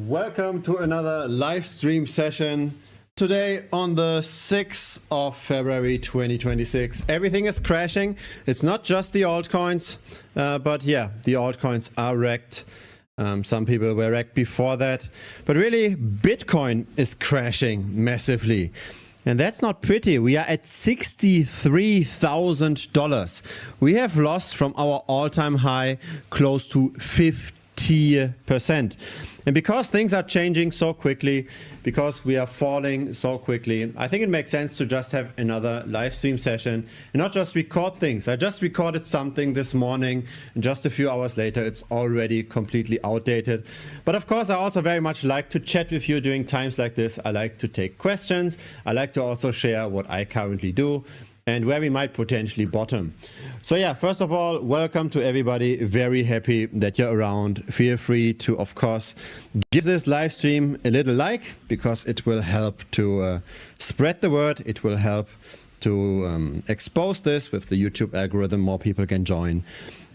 Welcome to another live stream session. Today on the 6th of February 2026. Everything is crashing. It's not just the altcoins, but yeah, the altcoins are wrecked. Some people were wrecked before that. But really, Bitcoin is crashing massively. And that's not pretty. We are at $63,000. We have lost from our all-time high close to 50%. And because things are changing so quickly, because we are falling so quickly, I think it makes sense to just have another live stream session and not just record things. I just recorded something this morning, and just a few hours later it's already completely outdated. But of course I also very much like to chat with you during times like this. I like to take questions. I like to also share what I currently do and where we might potentially bottom. So yeah, first of all, welcome to everybody. Very happy that you're around. Feel free to, of course, give this live stream a little like, because it will help to spread the word. It will help to expose this with the YouTube algorithm. More people can join.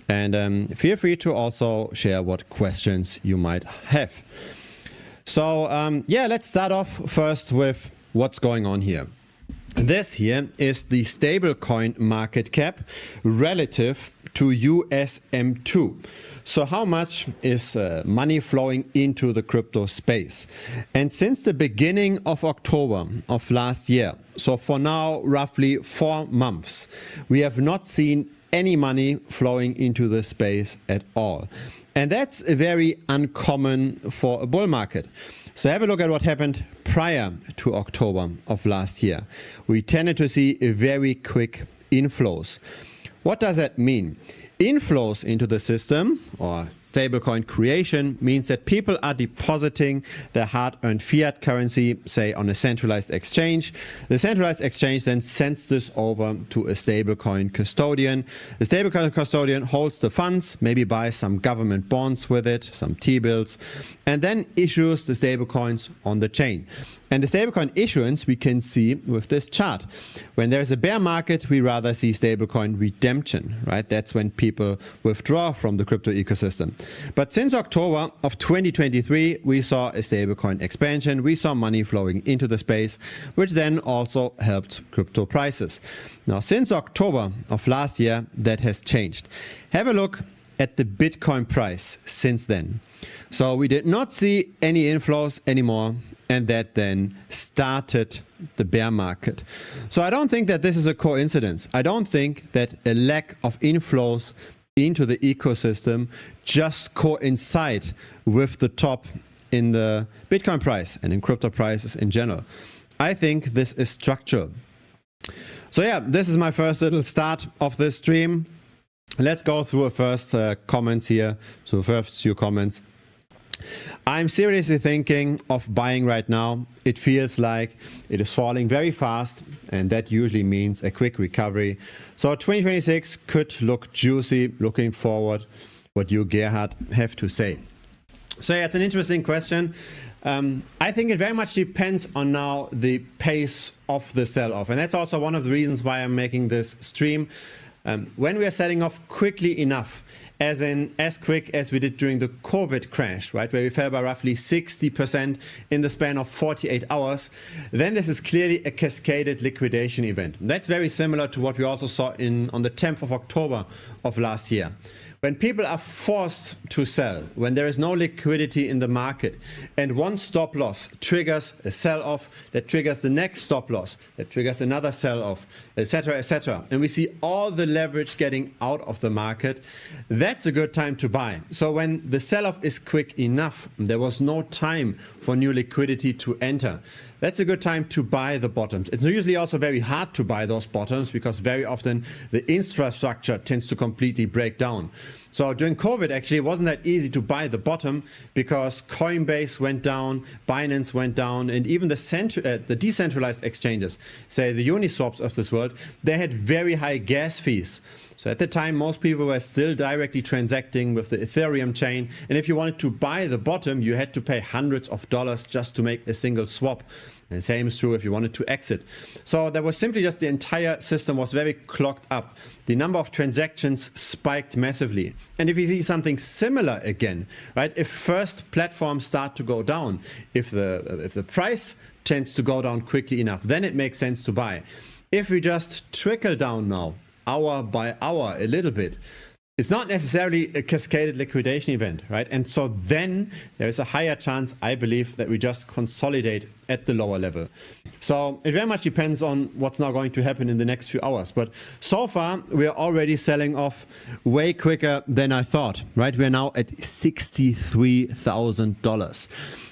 And feel free to also share what questions you might have. So yeah, let's start off first with what's going on here. This here is the stablecoin market cap relative to USM2. So how much is money flowing into the crypto space? And since the beginning of October of last year, so for now roughly 4 months, we have not seen any money flowing into the space at all. And that's very uncommon for a bull market. So have a look at what happened prior to October of last year. We tended to see a very quick inflows. What does that mean? Inflows into the system, or stablecoin creation, means that people are depositing their hard-earned fiat currency, say on a centralized exchange. The centralized exchange then sends this over to a stablecoin custodian. The stablecoin custodian holds the funds, maybe buys some government bonds with it, some T-bills, and then issues the stablecoins on the chain. And the stablecoin issuance we can see with this chart. When there's a bear market, we rather see stablecoin redemption, right? That's when people withdraw from the crypto ecosystem. But since October of 2023, we saw a stablecoin expansion. We saw money flowing into the space, which then also helped crypto prices. Now, since October of last year, that has changed. Have a look at the Bitcoin price since then. So we did not see any inflows anymore, and that then started the bear market. So I don't think that this is a coincidence. I don't think that a lack of inflows into the ecosystem just coincide with the top in the Bitcoin price and in crypto prices in general. I think this is structural. So yeah, this is my first little start of this stream. Let's go through a first comments here. So first few comments. I'm seriously thinking of buying right now. It feels like it is falling very fast, and that usually means a quick recovery. So 2026 could look juicy. Looking forward what you, Gerhard, have to say. So yeah, it's an interesting question. I think it very much depends on now the pace of the sell-off, and that's also one of the reasons why I'm making this stream. When we are selling off quickly enough, as quick as we did during the COVID crash, right, where we fell by roughly 60% in the span of 48 hours, then this is clearly a cascaded liquidation event. That's very similar to what we also saw on the 10th of October of last year. When people are forced to sell, when there is no liquidity in the market, and one stop loss triggers a sell-off, that triggers the next stop loss, that triggers another sell-off, etc., etc., and we see all the leverage getting out of the market, that's a good time to buy. So when the sell-off is quick enough, there was no time for new liquidity to enter, that's a good time to buy the bottoms. It's usually also very hard to buy those bottoms because very often the infrastructure tends to completely break down. So during COVID, actually, it wasn't that easy to buy the bottom because Coinbase went down, Binance went down, and even the decentralized exchanges, say the Uniswaps of this world, they had very high gas fees. So at the time, most people were still directly transacting with the Ethereum chain. And if you wanted to buy the bottom, you had to pay hundreds of dollars just to make a single swap. And the same is true if you wanted to exit. So there was simply just the entire system was very clogged up. The number of transactions spiked massively. And if you see something similar again, right? If first platforms start to go down, if the price tends to go down quickly enough, then it makes sense to buy. If we just trickle down now, hour by hour, a little bit, it's not necessarily a cascaded liquidation event, right? And so then there is a higher chance, I believe, that we just consolidate at the lower level. So it very much depends on what's now going to happen in the next few hours. But so far, we are already selling off way quicker than I thought, right? We're now at $63,000.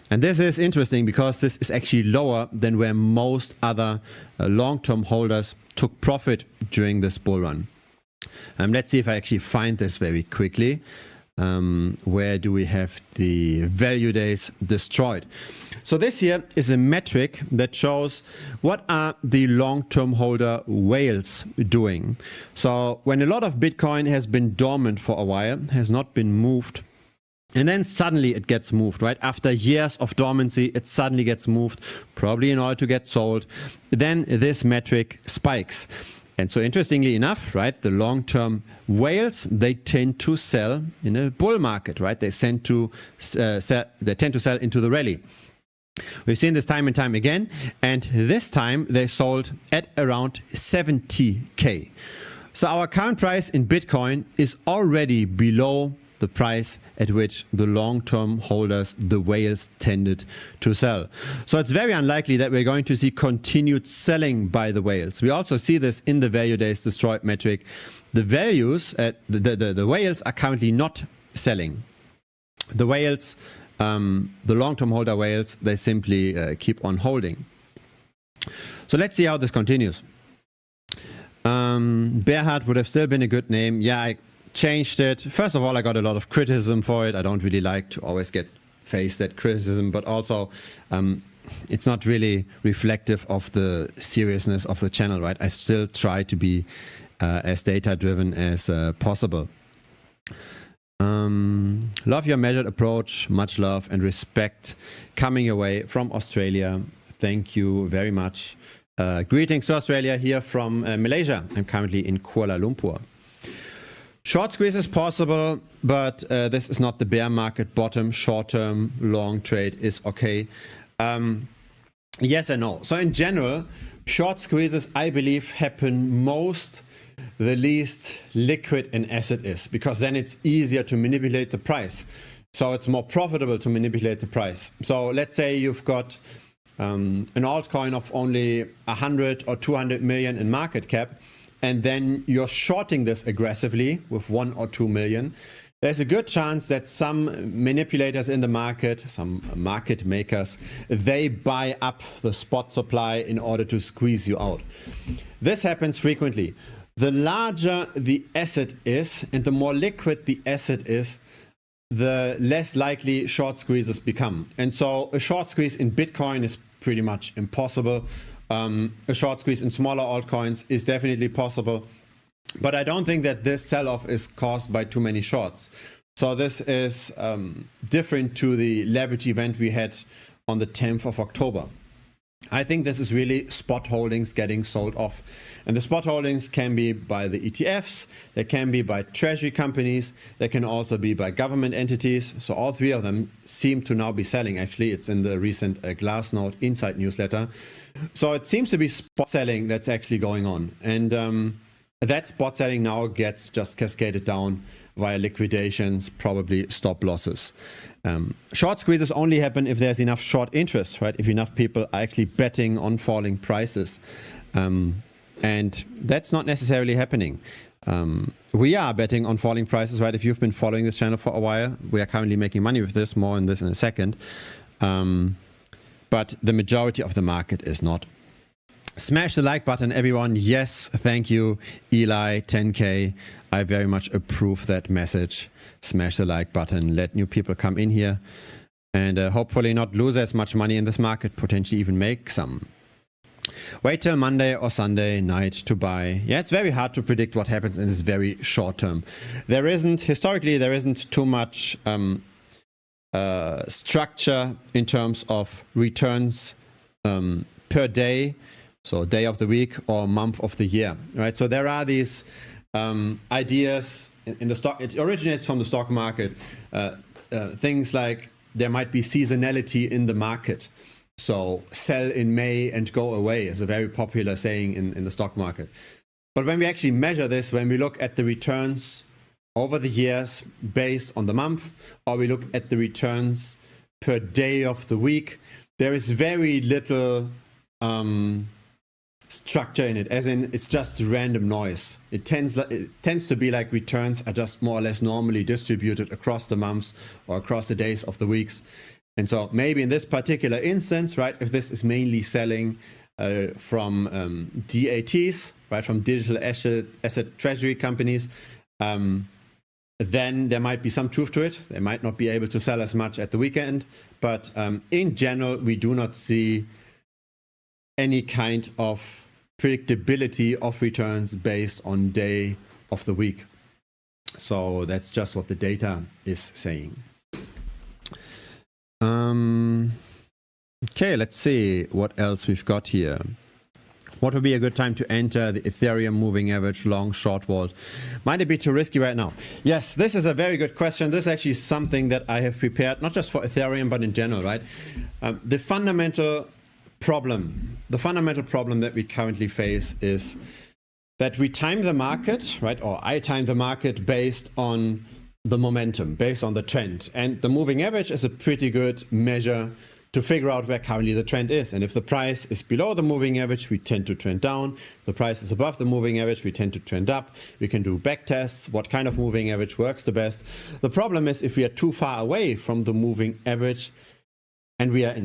And this is interesting because this is actually lower than where most other long-term holders took profit during this bull run. Let's see if I actually find this very quickly. Where do we have the value days destroyed? So this here is a metric that shows what are the long-term holder whales doing. So when a lot of Bitcoin has been dormant for a while, has not been moved, and then suddenly it gets moved, right? After years of dormancy, it suddenly gets moved, probably in order to get sold. Then this metric spikes. And so interestingly enough, right, the long-term whales, they tend to sell in a bull market, right? They tend to sell into the rally. We've seen this time and time again, and this time they sold at around 70K. So our current price in Bitcoin is already below the price at which the long-term holders, the whales, tended to sell. So it's very unlikely that we're going to see continued selling by the whales. We also see this in the value days destroyed metric. The values, the whales are currently not selling. The whales, the long-term holder whales, they simply keep on holding. So let's see how this continues. Bearhard would have still been a good name. Yeah, I changed it. First of all, I got a lot of criticism for it. I don't really like to always face that criticism, but also it's not really reflective of the seriousness of the channel, right? I still try to be as data-driven as possible. Love your measured approach. Much love and respect coming your way from Australia. Thank you very much. Greetings to Australia here from Malaysia. I'm currently in Kuala Lumpur. Short squeeze is possible, but this is not the bear market bottom. Short-term, long trade is okay. Yes and no. So in general, short squeezes, I believe, happen the least liquid an asset is, because then it's easier to manipulate the price. So it's more profitable to manipulate the price. So let's say you've got an altcoin of only 100 or 200 million in market cap, and then you're shorting this aggressively with 1 or 2 million, there's a good chance that some manipulators in the market, some market makers, they buy up the spot supply in order to squeeze you out. This happens frequently. The larger the asset is and the more liquid the asset is, the less likely short squeezes become. And so a short squeeze in Bitcoin is pretty much impossible. A short squeeze in smaller altcoins is definitely possible, but I don't think that this sell-off is caused by too many shorts. So this is different to the leverage event we had on the 10th of October. I think this is really spot holdings getting sold off. And the spot holdings can be by the ETFs, they can be by treasury companies, they can also be by government entities. So all three of them seem to now be selling. Actually, it's in the recent Glassnode Insight newsletter. So it seems to be spot selling that's actually going on. And that spot selling now gets just cascaded down via liquidations, probably stop losses. Short squeezes only happen if there's enough short interest, right? If enough people are actually betting on falling prices. And that's not necessarily happening. We are betting on falling prices, right? If you've been following this channel for a while, we are currently making money with this, more on this in a second. But the majority of the market is not. Smash the like button, everyone. Yes, thank you, Eli, 10K. I very much approve that message. Smash the like button. Let new people come in here and hopefully not lose as much money in this market, potentially even make some. Wait till Monday or Sunday night to buy. Yeah, it's very hard to predict what happens in this very short term. Historically, there isn't too much structure in terms of returns per day. So day of the week or month of the year, right? So there are these ideas in the stock. It originates from the stock market. Things like there might be seasonality in the market. So sell in May and go away is a very popular saying in the stock market. But when we actually measure this, when we look at the returns over the years based on the month, or we look at the returns per day of the week, there is very little structure in it, as in it's just random noise. It tends to be like returns are just more or less normally distributed across the months or across the days of the weeks. And so maybe in this particular instance, right, if this is mainly selling from DATs, right, from digital asset treasury companies, then there might be some truth to it. They might not be able to sell as much at the weekend, but in general, we do not see any kind of predictability of returns based on day of the week. So that's just what the data is saying. Okay, let's see what else we've got here. What would be a good time to enter the Ethereum moving average long short vault? Might it be too risky right now? Yes, this is a very good question. This is actually something that I have prepared, not just for Ethereum, but in general, right? The fundamental problem that we currently face is that we time the market, right? Or I time the market based on the momentum, based on the trend. And the moving average is a pretty good measure to figure out where currently the trend is. And if the price is below the moving average, we tend to trend down. If the price is above the moving average, we tend to trend up. We can do back tests, what kind of moving average works the best. The problem is if we are too far away from the moving average, and we are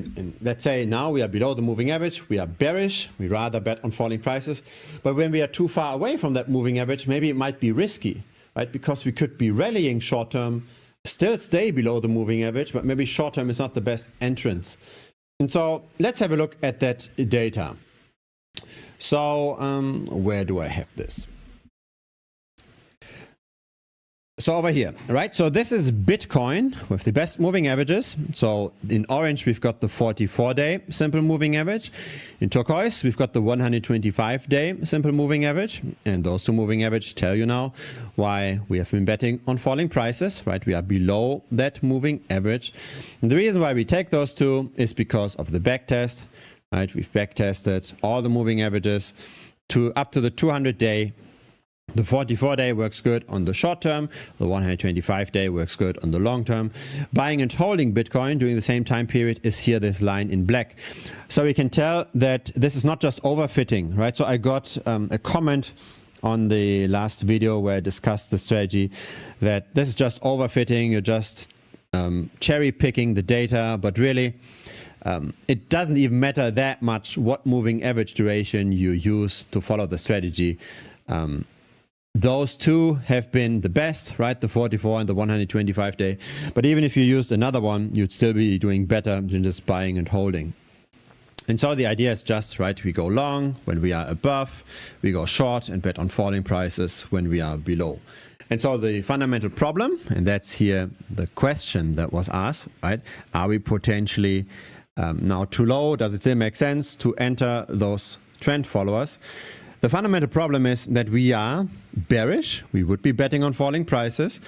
let's say now we are below the moving average, we are bearish, we rather bet on falling prices. But when we are too far away from that moving average, maybe it might be risky, right? Because we could be rallying short term, still stay below the moving average, but maybe short term is not the best entrance. And so let's have a look at that data. So where do I have this? So over here, right? So this is Bitcoin with the best moving averages. So in orange, we've got the 44-day simple moving average. In turquoise, we've got the 125-day simple moving average. And those two moving averages tell you now why we have been betting on falling prices, right? We are below that moving average. And the reason why we take those two is because of the backtest, right? We've backtested all the moving averages to up to the 200-day. The 44-day works good on the short term. The 125-day works good on the long term. Buying and holding Bitcoin during the same time period is here, this line in black. So we can tell that this is not just overfitting, right? So I got a comment on the last video where I discussed the strategy that this is just overfitting. You're just cherry picking the data, but really it doesn't even matter that much what moving average duration you use to follow the strategy. Those two have been the best, right? The 44 and the 125-day. But even if you used another one, you'd still be doing better than just buying and holding. And so the idea is just, right, we go long when we are above, we go short and bet on falling prices when we are below. And so the fundamental problem, and that's here the question that was asked, right? Are we potentially now too low? Does it still make sense to enter those trend followers? The fundamental problem is that we are bearish. We would be betting on falling prices,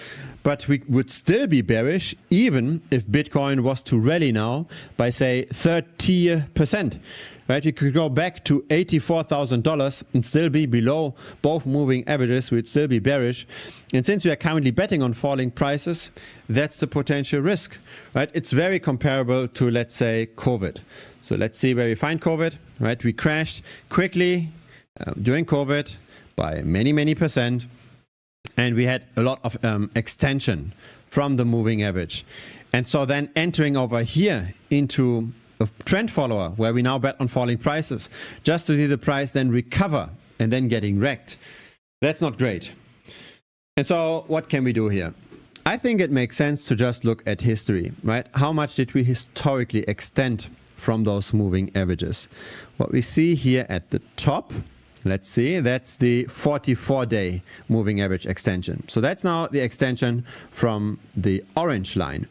but we would still be bearish even if Bitcoin was to rally now by, say, 30%. Right? We could go back to $84,000 and still be below both moving averages. We'd still be bearish. And since we are currently betting on falling prices, that's the potential risk. Right? It's very comparable to, let's say, COVID. So let's see where we find COVID. Right? We crashed quickly during COVID by many percent, and we had a lot of extension from the moving average. And so then entering over here into a trend follower where we now bet on falling prices just to see the price then recover and then getting wrecked, that's not great. And so what can we do here? I think it makes sense to just look at history, right? How much did we historically extend from those moving averages? What we see here at the top, let's see, that's the 44-day moving average extension. So that's now the extension from the orange line.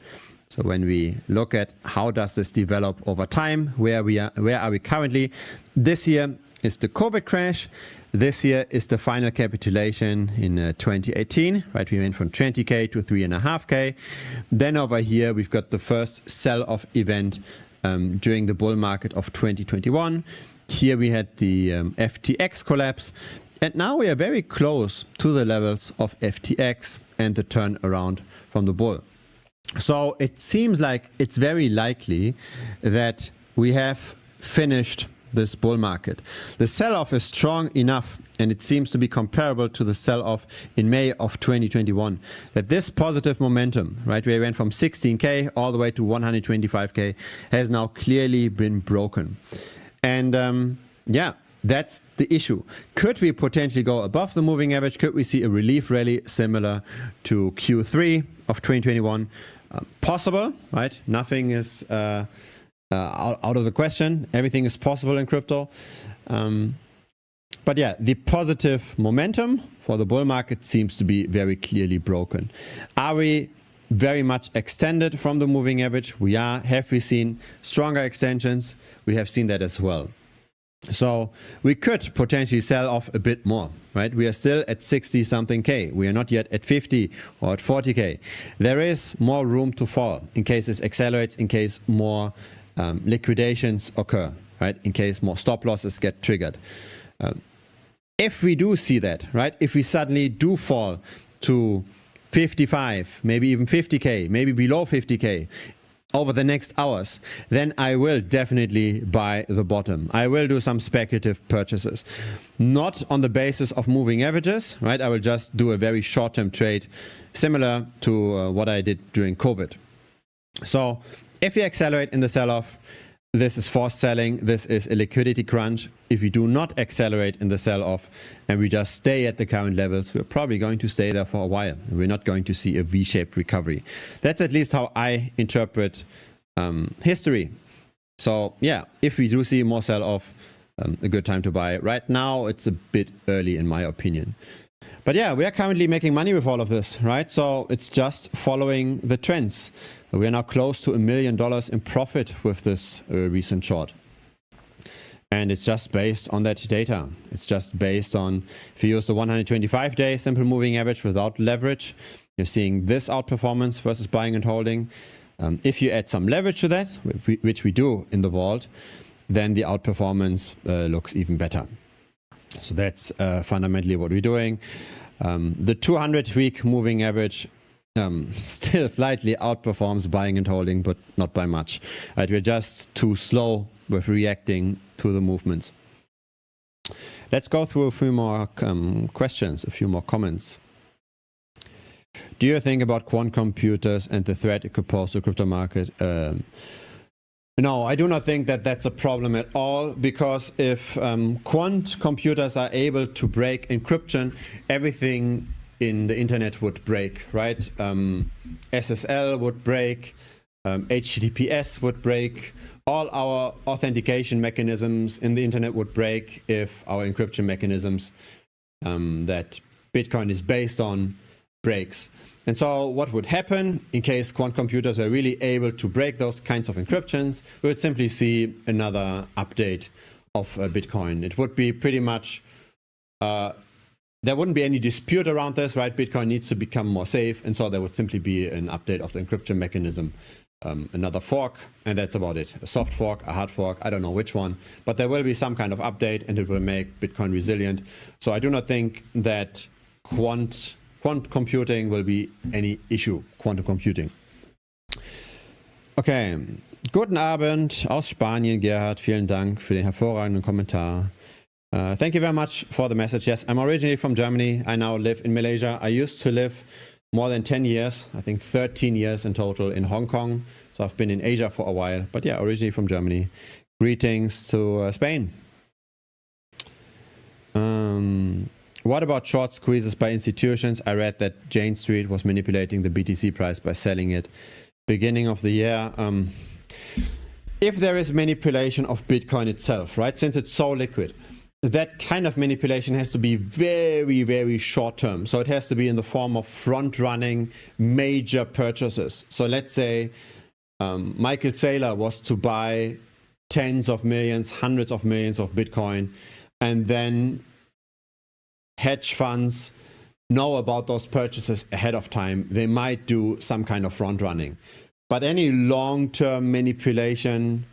So when we look at how does this develop over time, where are we currently? This year, is the COVID crash. This here is the final capitulation in 2018, right? We went from 20K to 3.5K. Then over here, we've got the first sell-off event during the bull market of 2021. Here we had the FTX collapse. And now we are very close to the levels of FTX and the turnaround from the bull. So it seems like it's very likely that we have finished this bull market. The sell-off is strong enough, and it seems to be comparable to the sell-off in May of 2021, that this positive momentum, right, where we went from 16K all the way to 125K, has now clearly been broken. And yeah, that's the issue. Could we potentially go above the moving average? Could we see a relief rally similar to Q3 of 2021? Possible, right? Nothing is out of the question. Everything is possible in crypto. But yeah, the positive momentum for the bull market seems to be very clearly broken. Are we very much extended from the moving average? We are. Have we seen stronger extensions? We have seen that as well. So we could potentially sell off a bit more, right? We are still at 60 something K. We are not yet at 50 or at 40K. There is more room to fall in case this accelerates, in case more liquidations occur, right? In case more stop losses get triggered. If we do see that, right? If we suddenly do fall to 55, maybe even 50K, maybe below 50K, over the next hours, then I will definitely buy the bottom. I will do some speculative purchases, not on the basis of moving averages, right? I will just do a very short-term trade, similar to what I did during COVID. So if we accelerate in the sell-off, this is forced selling, this is a liquidity crunch. If we do not accelerate in the sell-off and we just stay at the current levels, we're probably going to stay there for a while. We're not going to see a V-shaped recovery. That's at least how I interpret history. So yeah, if we do see more sell-off, a good time to buy. Right now, it's a bit early in my opinion. But yeah, we are currently making money with all of this, right? So it's just following the trends. We are now close to $1 million in profit with this recent short. And it's just based on that data. It's just based on, if you use the 125-day simple moving average without leverage, you're seeing this outperformance versus buying and holding. If you add some leverage to that, which we do in the vault, then the outperformance looks even better. So that's fundamentally what we're doing. The 200-week moving average still slightly outperforms buying and holding, but not by much. Right, we're just too slow with reacting to the movements. Let's go through a few more questions, a few more comments. Do you think about quant computers and the threat it could pose to the crypto market? No, I do not think that that's a problem at all, because if quant computers are able to break encryption, everything in the internet would break, right? SSL would break, HTTPS would break, all our authentication mechanisms in the internet would break if our encryption mechanisms that Bitcoin is based on breaks. And so what would happen in case quant computers were really able to break those kinds of encryptions? We would simply see another update of Bitcoin. It would be pretty much, there wouldn't be any dispute around this, right? Bitcoin needs to become more safe. And so there would simply be an update of the encryption mechanism, another fork, and that's about it. A soft fork, a hard fork, I don't know which one, but there will be some kind of update and it will make Bitcoin resilient. So I do not think that quant computing will be any issue, quantum computing. Okay, guten Abend aus Spanien, Gerhard. Vielen Dank für den hervorragenden Kommentar. Thank you very much for the message. Yes, I'm originally from Germany. I now live in Malaysia. I used to live more than 10 years, I think 13 years in total, in Hong Kong. So I've been in Asia for a while. But yeah, originally from Germany. Greetings to Spain. What about short squeezes by institutions? I read that Jane Street was manipulating the BTC price by selling it beginning of the year. If there is manipulation of Bitcoin itself, right, since it's so liquid, that kind of manipulation has to be very, very short term. So it has to be in the form of front running major purchases. So let's say Michael Saylor was to buy tens of millions, hundreds of millions of Bitcoin and then hedge funds know about those purchases ahead of time, they might do some kind of front running. But any long-term manipulation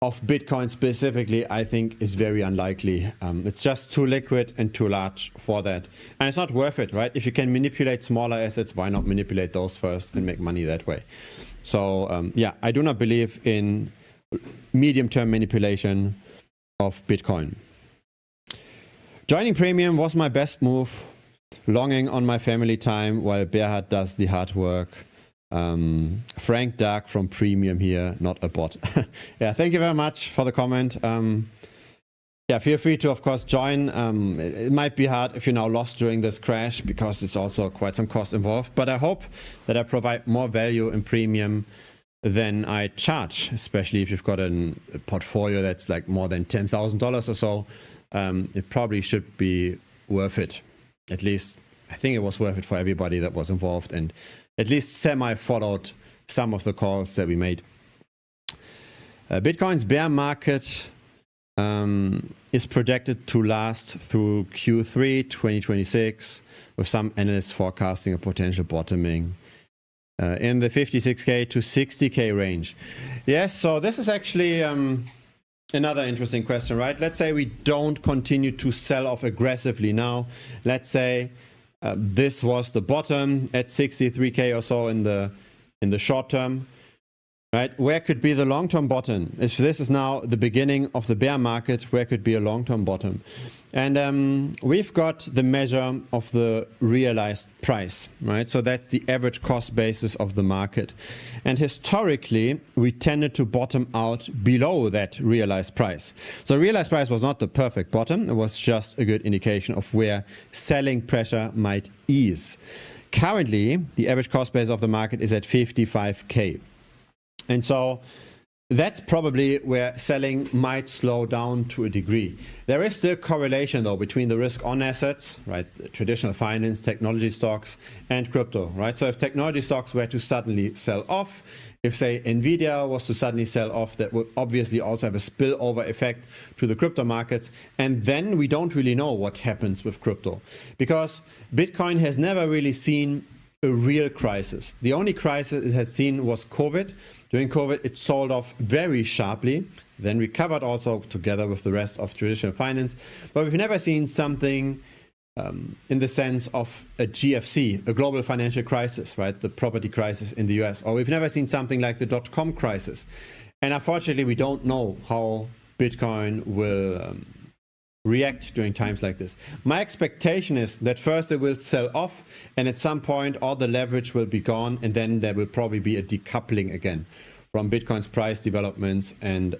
of Bitcoin specifically, I think is very unlikely. It's just too liquid and too large for that. And it's not worth it, right? If you can manipulate smaller assets, why not manipulate those first and make money that way? So yeah, I do not believe in medium-term manipulation of Bitcoin. Joining Premium was my best move. Longing on my family time while Berhard does the hard work. Frank Dark from Premium here, not a bot. Yeah, thank you very much for the comment. Yeah, feel free to, of course, join. It might be hard if you're now lost during this crash because it's also quite some cost involved. But I hope that I provide more value in Premium than I charge, especially if you've got a portfolio that's like more than $10,000 or so. It probably should be worth it. At least I think it was worth it for everybody that was involved and at least semi-followed some of the calls that we made. Bitcoin's bear market is projected to last through Q3 2026, with some analysts forecasting a potential bottoming in the 56K to 60K range. Yes, so this is actually another interesting question, right? Let's say we don't continue to sell off aggressively now. Let's say this was the bottom at 63K or so in the short term, right? Where could be the long-term bottom? If this is now the beginning of the bear market, where could be a long-term bottom? And we've got the measure of the realized price, right? So that's the average cost basis of the market. And historically, we tended to bottom out below that realized price. So realized price was not the perfect bottom. It was just a good indication of where selling pressure might ease. Currently, the average cost base of the market is at 55K. And so that's probably where selling might slow down to a degree. There is still correlation though between the risk on assets, right? Traditional finance, technology stocks, and crypto, right? So if technology stocks were to suddenly sell off, if say Nvidia was to suddenly sell off, that would obviously also have a spillover effect to the crypto markets. And then we don't really know what happens with crypto because Bitcoin has never really seen a real crisis. The only crisis it has seen was COVID. During COVID, it sold off very sharply, then recovered also together with the rest of traditional finance. But we've never seen something in the sense of a GFC, a global financial crisis, right? The property crisis in the US. Or we've never seen something like the dot-com crisis. And unfortunately, we don't know how Bitcoin will react during times like this. My expectation is that first it will sell off and at some point all the leverage will be gone and then there will probably be a decoupling again from Bitcoin's price developments and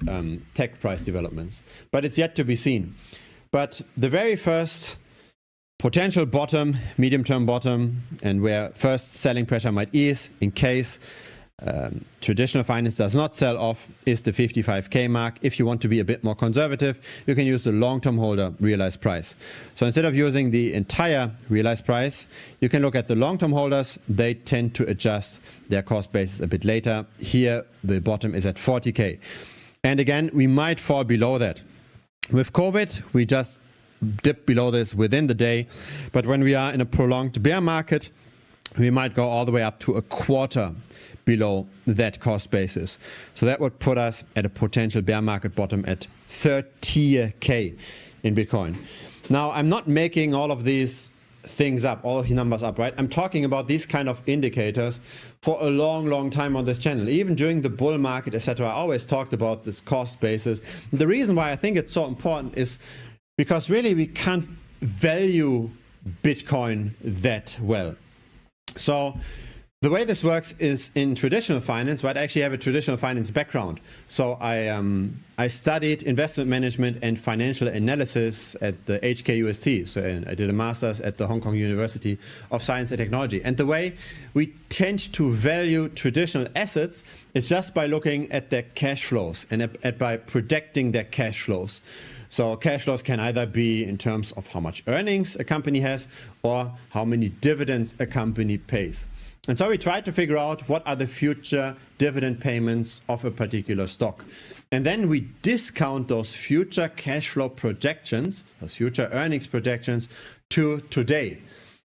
tech price developments. But it's yet to be seen. But the very first potential bottom, medium-term bottom, and where first selling pressure might ease in case traditional finance does not sell off is the 55K mark. If you want to be a bit more conservative, you can use the long-term holder realized price. So instead of using the entire realized price, you can look at the long-term holders. They tend to adjust their cost basis a bit later. Here, the bottom is at 40K. And again, we might fall below that. With COVID, we just dip below this within the day. But when we are in a prolonged bear market, we might go all the way up to a quarter below that cost basis. So that would put us at a potential bear market bottom at 30K in Bitcoin. Now, I'm not making all of these things up, all of the numbers up, right? I'm talking about these kind of indicators for a long, long time on this channel. Even during the bull market, etc., I always talked about this cost basis. The reason why I think it's so important is because really we can't value Bitcoin that well. So the way this works is in traditional finance, right? I actually have a traditional finance background. So I studied investment management and financial analysis at the HKUST. So I did a master's at the Hong Kong University of Science and Technology. And the way we tend to value traditional assets is just by looking at their cash flows and by predicting their cash flows. So cash flows can either be in terms of how much earnings a company has or how many dividends a company pays. And so we tried to figure out what are the future dividend payments of a particular stock. And then we discount those future cash flow projections, those future earnings projections, to today.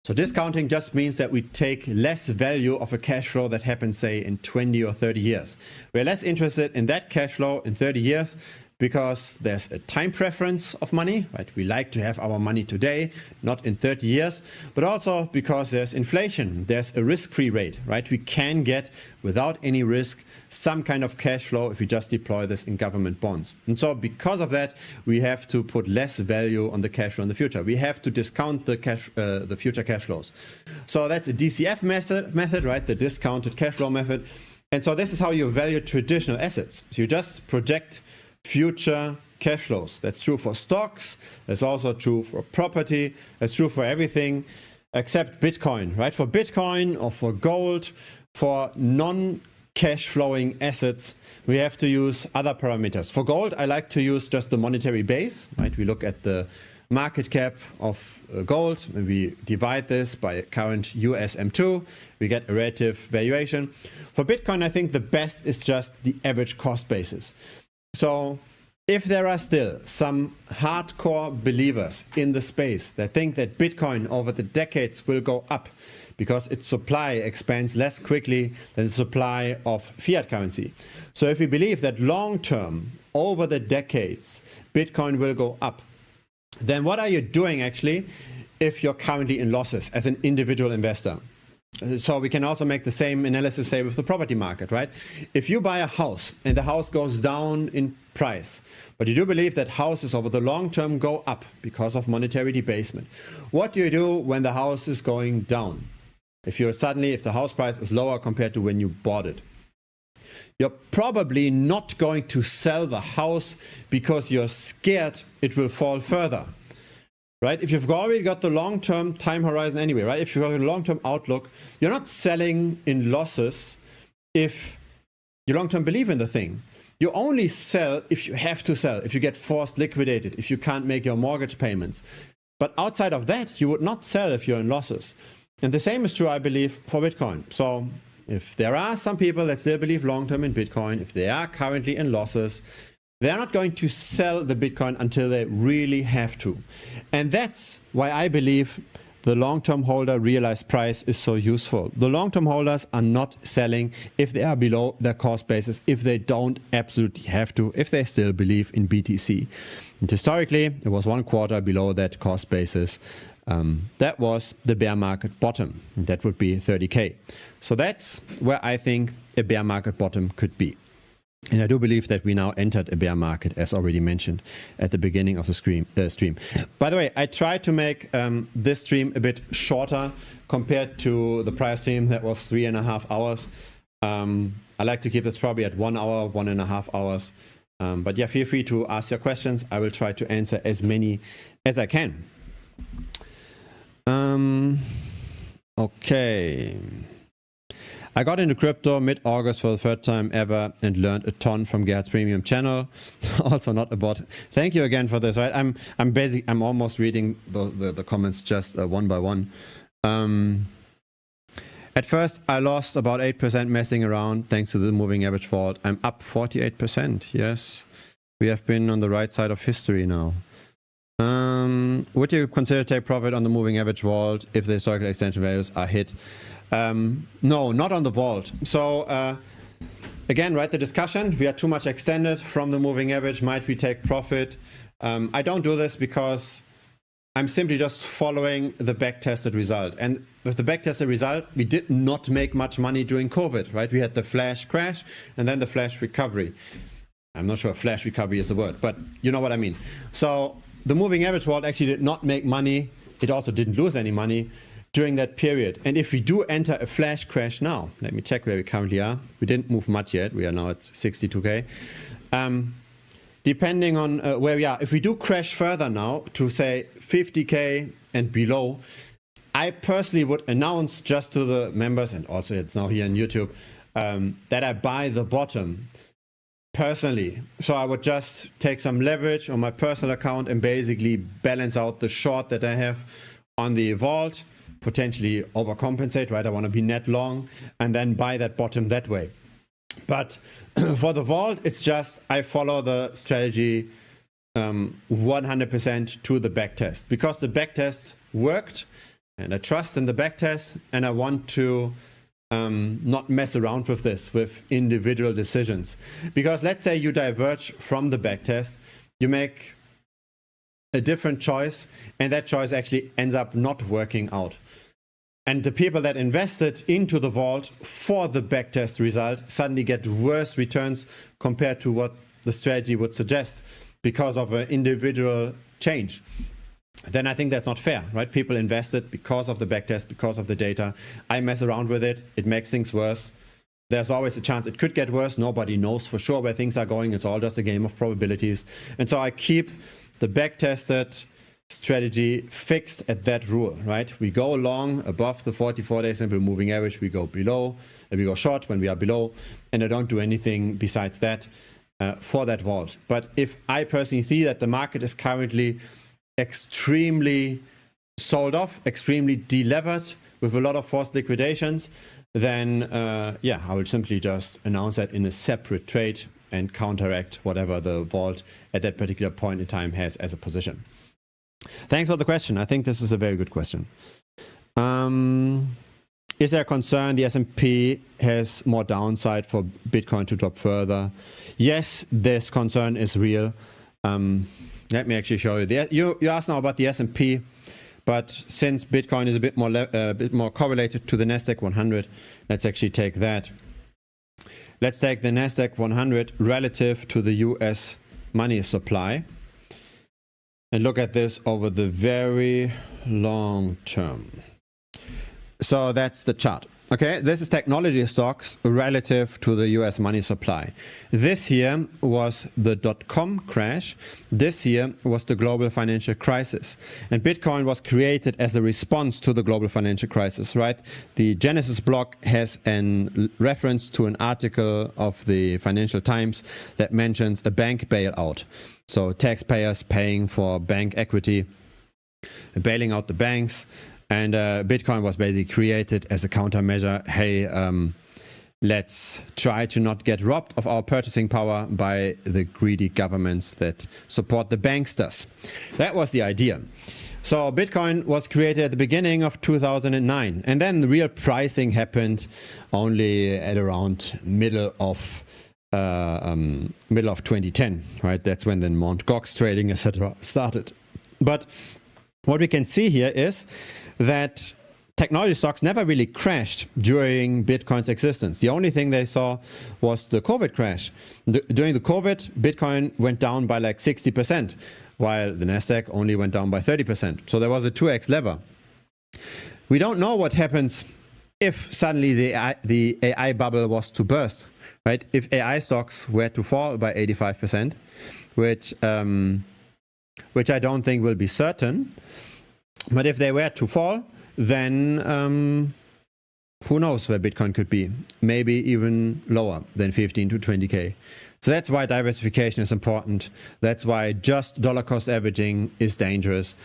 So discounting just means that we take less value of a cash flow that happened, say, in 20 or 30 years. We're less interested in that cash flow in 30 years because there's a time preference of money, right? We like to have our money today, not in 30 years, but also because there's inflation, there's a risk-free rate, right? We can get, without any risk, some kind of cash flow if we just deploy this in government bonds. And so because of that, we have to put less value on the cash flow in the future. We have to discount the future cash flows. So that's a DCF method, right? The discounted cash flow method. And so this is how you value traditional assets. So you just project future cash flows. That's true for stocks. That's also true for property. That's true for everything except Bitcoin, right? For Bitcoin or for gold, for non-cash flowing assets, we have to use other parameters. For gold, I like to use just the monetary base, right? We look at the market cap of gold and we divide this by current USM2. We get a relative valuation. For Bitcoin, I think the best is just the average cost basis. So if there are still some hardcore believers in the space that think that Bitcoin over the decades will go up because its supply expands less quickly than the supply of fiat currency. So if we believe that long term, over the decades, Bitcoin will go up, then what are you doing actually if you're currently in losses as an individual investor? So we can also make the same analysis, say, with the property market, right? If you buy a house and the house goes down in price, but you do believe that houses over the long term go up because of monetary debasement, what do you do when the house is going down? If the house price is lower compared to when you bought it, you're probably not going to sell the house because you're scared it will fall further. Right? If you've already got the long-term time horizon anyway, right? If you've got a long-term outlook, you're not selling in losses if you long-term believe in the thing. You only sell if you have to sell, if you get forced liquidated, if you can't make your mortgage payments. But outside of that, you would not sell if you're in losses. And the same is true, I believe, for Bitcoin. So if there are some people that still believe long-term in Bitcoin, if they are currently in losses, they're not going to sell the Bitcoin until they really have to. And that's why I believe the long-term holder realized price is so useful. The long-term holders are not selling if they are below their cost basis, if they don't absolutely have to, if they still believe in BTC. And historically, it was 1 quarter below that cost basis. That was the bear market bottom. That would be 30K. So that's where I think a bear market bottom could be. And I do believe that we now entered a bear market, as already mentioned at the beginning of the stream. By the way, I tried to make this stream a bit shorter compared to the prior stream that was 3.5 hours. I like to keep this probably at 1 hour, 1.5 hours. But yeah, feel free to ask your questions. I will try to answer as many as I can. Okay. I got into crypto mid-August for the third time ever and learned a ton from Gerhard's premium channel. Also not a bot. Thank you again for this. Right, I'm almost reading the comments just one by one. At first, I lost about 8% messing around thanks to the moving average vault. I'm up 48%. Yes, we have been on the right side of history now. Would you consider take profit on the moving average vault if the historical extension values are hit? No, not on the vault. So again, right, the discussion, we are too much extended from the moving average. Might we take profit? I don't do this because I'm simply just following the backtested result. And with the backtested result, we did not make much money during COVID, right? We had the flash crash and then the flash recovery. I'm not sure if flash recovery is the word, but you know what I mean. So the moving average vault actually did not make money. It also didn't lose any money during that period. And if we do enter a flash crash now, let me check where we currently are. We didn't move much yet. We are now at 62K. Depending on where we are, if we do crash further now to say 50K and below, I personally would announce just to the members, and also it's now here on YouTube, that I buy the bottom personally. So I would just take some leverage on my personal account and basically balance out the short that I have on the vault. potentially overcompensate, right? I want to be net long and then buy that bottom that way. But for the vault, it's just I follow the strategy 100% to the backtest, because the backtest worked and I trust in the backtest, and I want to not mess around with this, with individual decisions. Because let's say you diverge from the backtest, you make a different choice, and that choice actually ends up not working out. And the people that invested into the vault for the backtest result suddenly get worse returns compared to what the strategy would suggest because of an individual change. Then I think that's not fair, right? People invested because of the backtest, because of the data. I mess around with it. It makes things worse. There's always a chance it could get worse. Nobody knows for sure where things are going. It's all just a game of probabilities. And so I keep the backtested strategy fixed at that rule, right? We go long above the 44-day simple moving average. We go below, and we go short when we are below. And I don't do anything besides that for that vault. But if I personally see that the market is currently extremely sold off, extremely delevered with a lot of forced liquidations, then yeah, I will simply just announce that in a separate trade and counteract whatever the vault at that particular point in time has as a position. Thanks for the question. I think this is a very good question. Is there a concern the S&P has more downside for Bitcoin to drop further? Yes, this concern is real. Let me actually show you. You asked now about the S&P, but since Bitcoin is a bit more correlated to the Nasdaq 100, let's actually take that. Let's take the Nasdaq 100 relative to the US money supply and look at this over the very long term. So that's the chart. Okay, this is technology stocks relative to the US money supply. This year was the .com crash. This year was the global financial crisis. And Bitcoin was created as a response to the global financial crisis, right? The Genesis blog has a reference to an article of the Financial Times that mentions a bank bailout. So taxpayers paying for bank equity, bailing out the banks. And Bitcoin was basically created as a countermeasure. Hey, let's try to not get robbed of our purchasing power by the greedy governments that support the banksters. That was the idea. So Bitcoin was created at the beginning of 2009. And then the real pricing happened only at around middle of 2010, right? That's when the Mt. Gox trading, etc. started. But what we can see here is that technology stocks never really crashed during Bitcoin's existence. The only thing they saw was the COVID crash. During the COVID, Bitcoin went down by like 60%, while the Nasdaq only went down by 30%. So there was a 2x lever. We don't know what happens if suddenly the AI bubble was to burst, right? If AI stocks were to fall by 85%, which I don't think will be certain. But if they were to fall, then who knows where Bitcoin could be? Maybe even lower than 15 to 20K. So that's why diversification is important. That's why just dollar cost averaging is dangerous.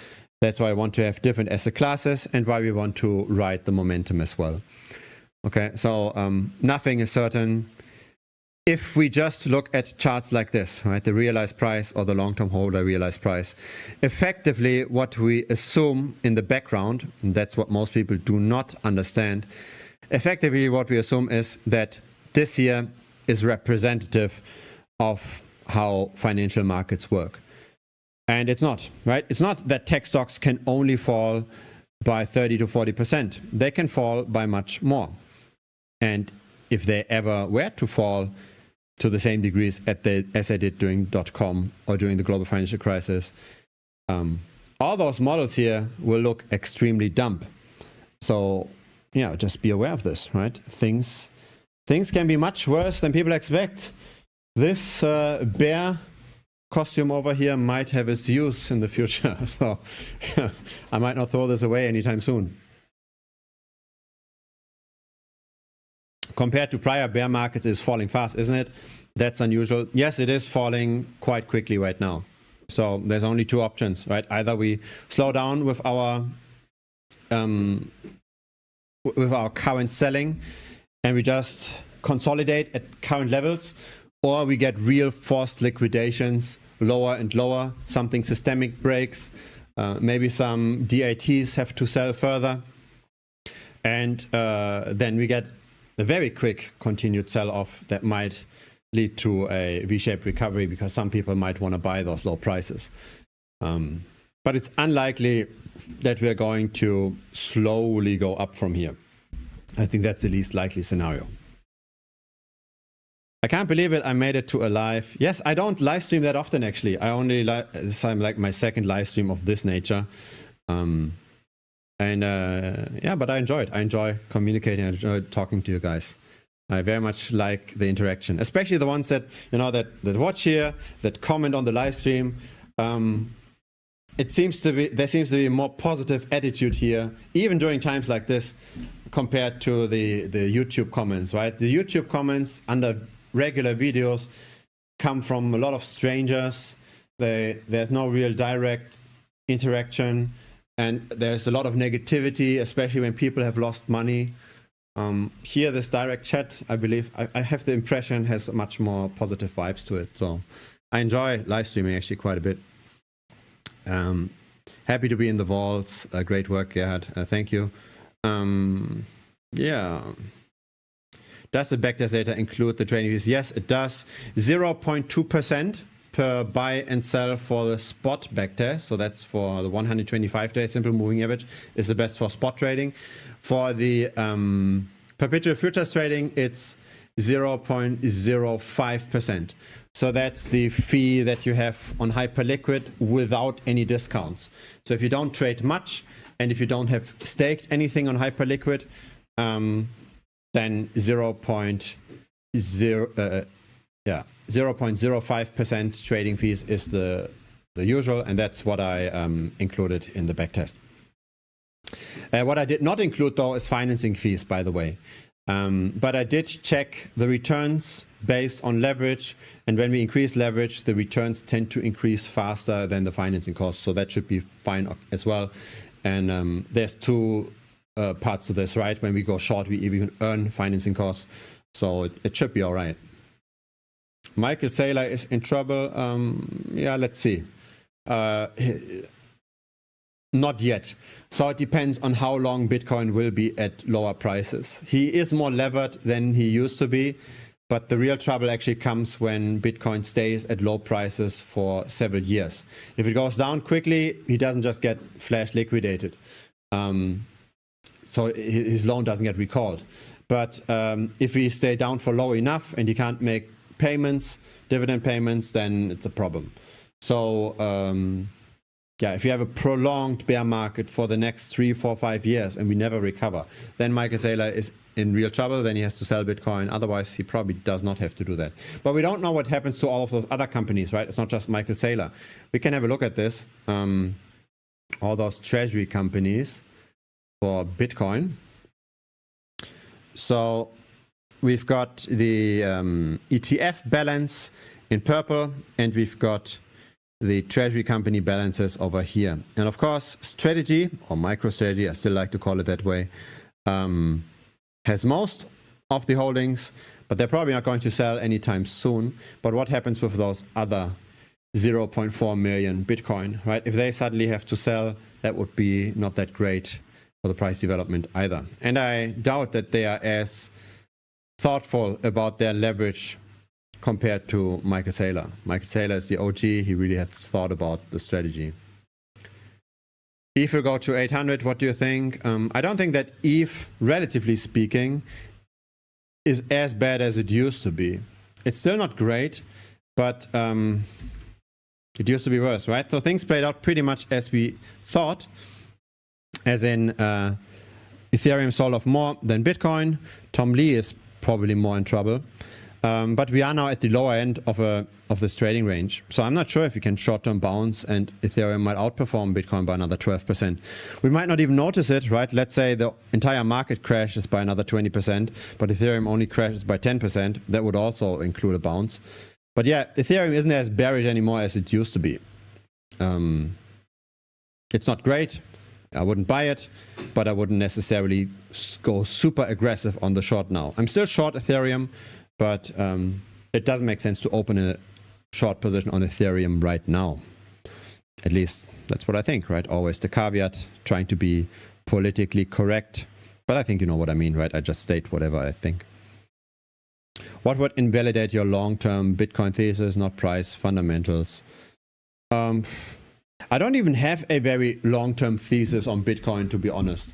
That's why I want to have different asset classes and why we want to ride the momentum as well. Okay, so nothing is certain. If we just look at charts like this, right, the realized price or the long-term holder realized price, effectively what we assume in the background, and that's what most people do not understand, effectively what we assume is that this year is representative of how financial markets work. And it's not, right? It's not that tech stocks can only fall by 30 to 40%. They can fall by much more. And if they ever were to fall to the same degrees as they did during .com or during the global financial crisis, all those models here will look extremely dumb. So, yeah, just be aware of this, right? Things can be much worse than people expect. This bear costume over here might have its use in the future, so I might not throw this away anytime soon. Compared to prior bear markets, it's falling fast, isn't it? That's unusual. Yes, it is falling quite quickly right now. So there's only two options, right? Either we slow down with our with our current selling and we just consolidate at current levels, or we get real forced liquidations, lower and lower, something systemic breaks, maybe some DATs have to sell further, and then we get a very quick continued sell-off that might lead to a V-shaped recovery because some people might want to buy those low prices. But it's unlikely that we're going to slowly go up from here. I think that's the least likely scenario. I can't believe it, I made it to a live. Yes, I don't live stream that often actually. I only this time like my second live stream of this nature. Yeah, but I enjoy it. I enjoy communicating, I enjoy talking to you guys. I very much like the interaction, especially the ones that, you know, that watch here, that comment on the live stream. There seems to be a more positive attitude here, even during times like this, compared to the YouTube comments, right? The YouTube comments under regular videos come from a lot of strangers. There's no real direct interaction, and there's a lot of negativity, especially when people have lost money. Here, this direct chat, I believe, I have the impression, has much more positive vibes to it. So I enjoy live streaming actually quite a bit. Happy to be in the vaults. Great work, Gerhard. Thank you. Yeah. Does the backtest data include the trading fees? Yes, it does. 0.2% per buy and sell for the spot backtest. So that's for the 125-day simple moving average. Is the best for spot trading. For the perpetual futures trading, it's 0.05%. So that's the fee that you have on Hyperliquid without any discounts. So if you don't trade much and if you don't have staked anything on Hyperliquid, then 0.05% trading fees is the usual, and that's what I included in the backtest. What I did not include though is financing fees, by the way. But I did check the returns based on leverage, and when we increase leverage, the returns tend to increase faster than the financing costs, so that should be fine as well. And there's two parts to this, right? When we go short, we even earn financing costs, so it should be all right. Michael Saylor is in trouble. Yeah, let's see. Not yet. So it depends on how long Bitcoin will be at lower prices. He is more levered than he used to be, but the real trouble actually comes when Bitcoin stays at low prices for several years. If it goes down quickly, he doesn't just get flash liquidated. So his loan doesn't get recalled. But if we stay down for low enough and he can't make payments, dividend payments, then it's a problem. So yeah, if you have a prolonged bear market for the next 3, 4, 5 years and we never recover, then Michael Saylor is in real trouble. Then he has to sell Bitcoin. Otherwise, he probably does not have to do that. But we don't know what happens to all of those other companies, right? It's not just Michael Saylor. We can have a look at this. All those treasury companies for Bitcoin. So we've got the ETF balance in purple, and we've got the treasury company balances over here. And of course, Strategy, or MicroStrategy, I still like to call it that way, has most of the holdings, but they're probably not going to sell anytime soon. But what happens with those other 0.4 million Bitcoin, right? If they suddenly have to sell, that would be not that great for the price development either. And I doubt that they are as thoughtful about their leverage compared to Michael Saylor. Michael Saylor is the OG. He really has thought about the strategy. ETH will go to 800. What do you think? I don't think that ETH, relatively speaking, is as bad as it used to be. It's still not great, but it used to be worse, right? So things played out pretty much as we thought, as in Ethereum sold off more than Bitcoin. Tom Lee is probably more in trouble. But we are now at the lower end of this trading range. So I'm not sure if we can short-term bounce, and Ethereum might outperform Bitcoin by another 12%. We might not even notice it, right? Let's say the entire market crashes by another 20%, but Ethereum only crashes by 10%. That would also include a bounce. But yeah, Ethereum isn't as bearish anymore as it used to be. It's not great. I wouldn't buy it, but I wouldn't necessarily go super aggressive on the short now. I'm still short Ethereum, but it doesn't make sense to open a short position on Ethereum right now. At least that's what I think, right? Always the caveat, trying to be politically correct. But I think you know what I mean, right? I just state whatever I think. What would invalidate your long-term Bitcoin thesis, not price, fundamentals? I don't even have a very long-term thesis on Bitcoin, to be honest.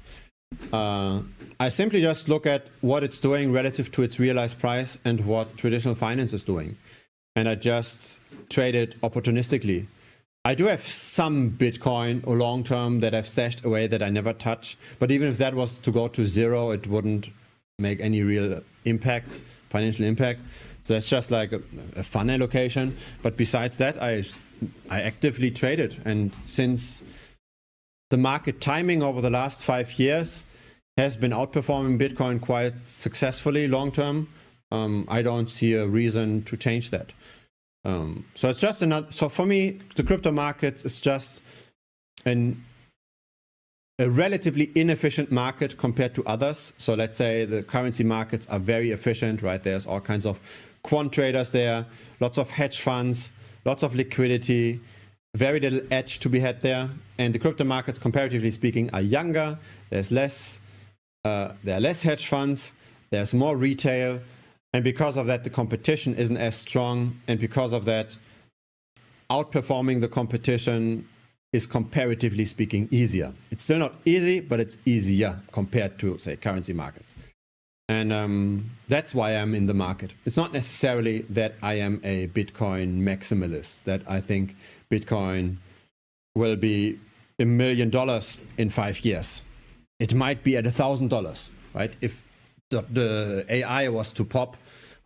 I simply just look at what it's doing relative to its realized price and what traditional finance is doing. And I just trade it opportunistically. I do have some Bitcoin or long-term that I've stashed away that I never touch. But even if that was to go to zero, it wouldn't make any real impact, financial impact. So that's just like a fun allocation. But besides that, I actively trade it. And since the market timing over the last 5 years has been outperforming Bitcoin quite successfully long-term, I don't see a reason to change that. So it's just another. So for me, the crypto market is just a relatively inefficient market compared to others. So let's say the currency markets are very efficient, right? There's all kinds of quant traders there, lots of hedge funds, lots of liquidity, very little edge to be had there. And the crypto markets, comparatively speaking, are younger. There's less. There are less hedge funds. There's more retail. And because of that, the competition isn't as strong. And because of that, outperforming the competition is comparatively speaking easier. It's still not easy, but it's easier compared to, say, currency markets. And that's why I'm in the market. It's not necessarily that I am a Bitcoin maximalist, that I think Bitcoin will be $1 million in 5 years. It might be at $1,000, right? If the AI was to pop,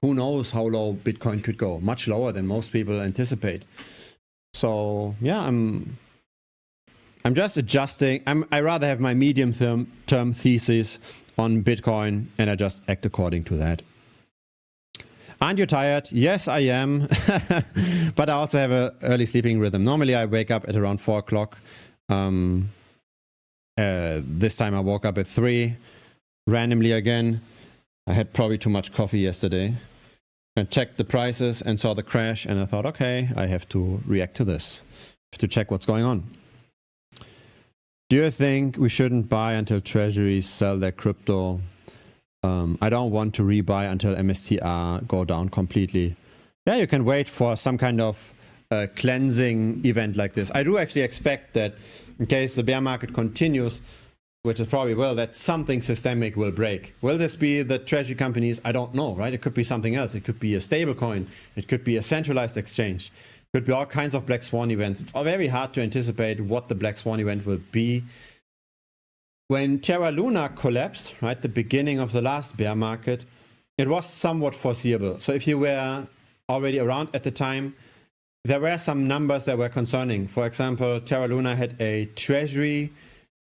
who knows how low Bitcoin could go? Much lower than most people anticipate. So yeah, I'm just adjusting. I rather have my medium-term thesis on Bitcoin, and I just act according to that. Aren't you tired? Yes, I am. But I also have an early sleeping rhythm. Normally I wake up at around 4 o'clock. This time I woke up at 3, randomly again. I had probably too much coffee yesterday and checked the prices and saw the crash, and I thought, okay, I have to react to this, to check what's going on. Do you think we shouldn't buy until treasuries sell their crypto? I don't want to rebuy until MSTR go down completely. Yeah, you can wait for some kind of cleansing event like this. I do actually expect that in case the bear market continues, which it probably will, that something systemic will break. Will this be the treasury companies? I don't know, right? It could be something else. It could be a stable coin. It could be a centralized exchange. It could be all kinds of black swan events. It's all very hard to anticipate what the black swan event will be. When Terra Luna collapsed, right, the beginning of the last bear market, it was somewhat foreseeable. So if you were already around at the time, there were some numbers that were concerning. For example, Terra Luna had a treasury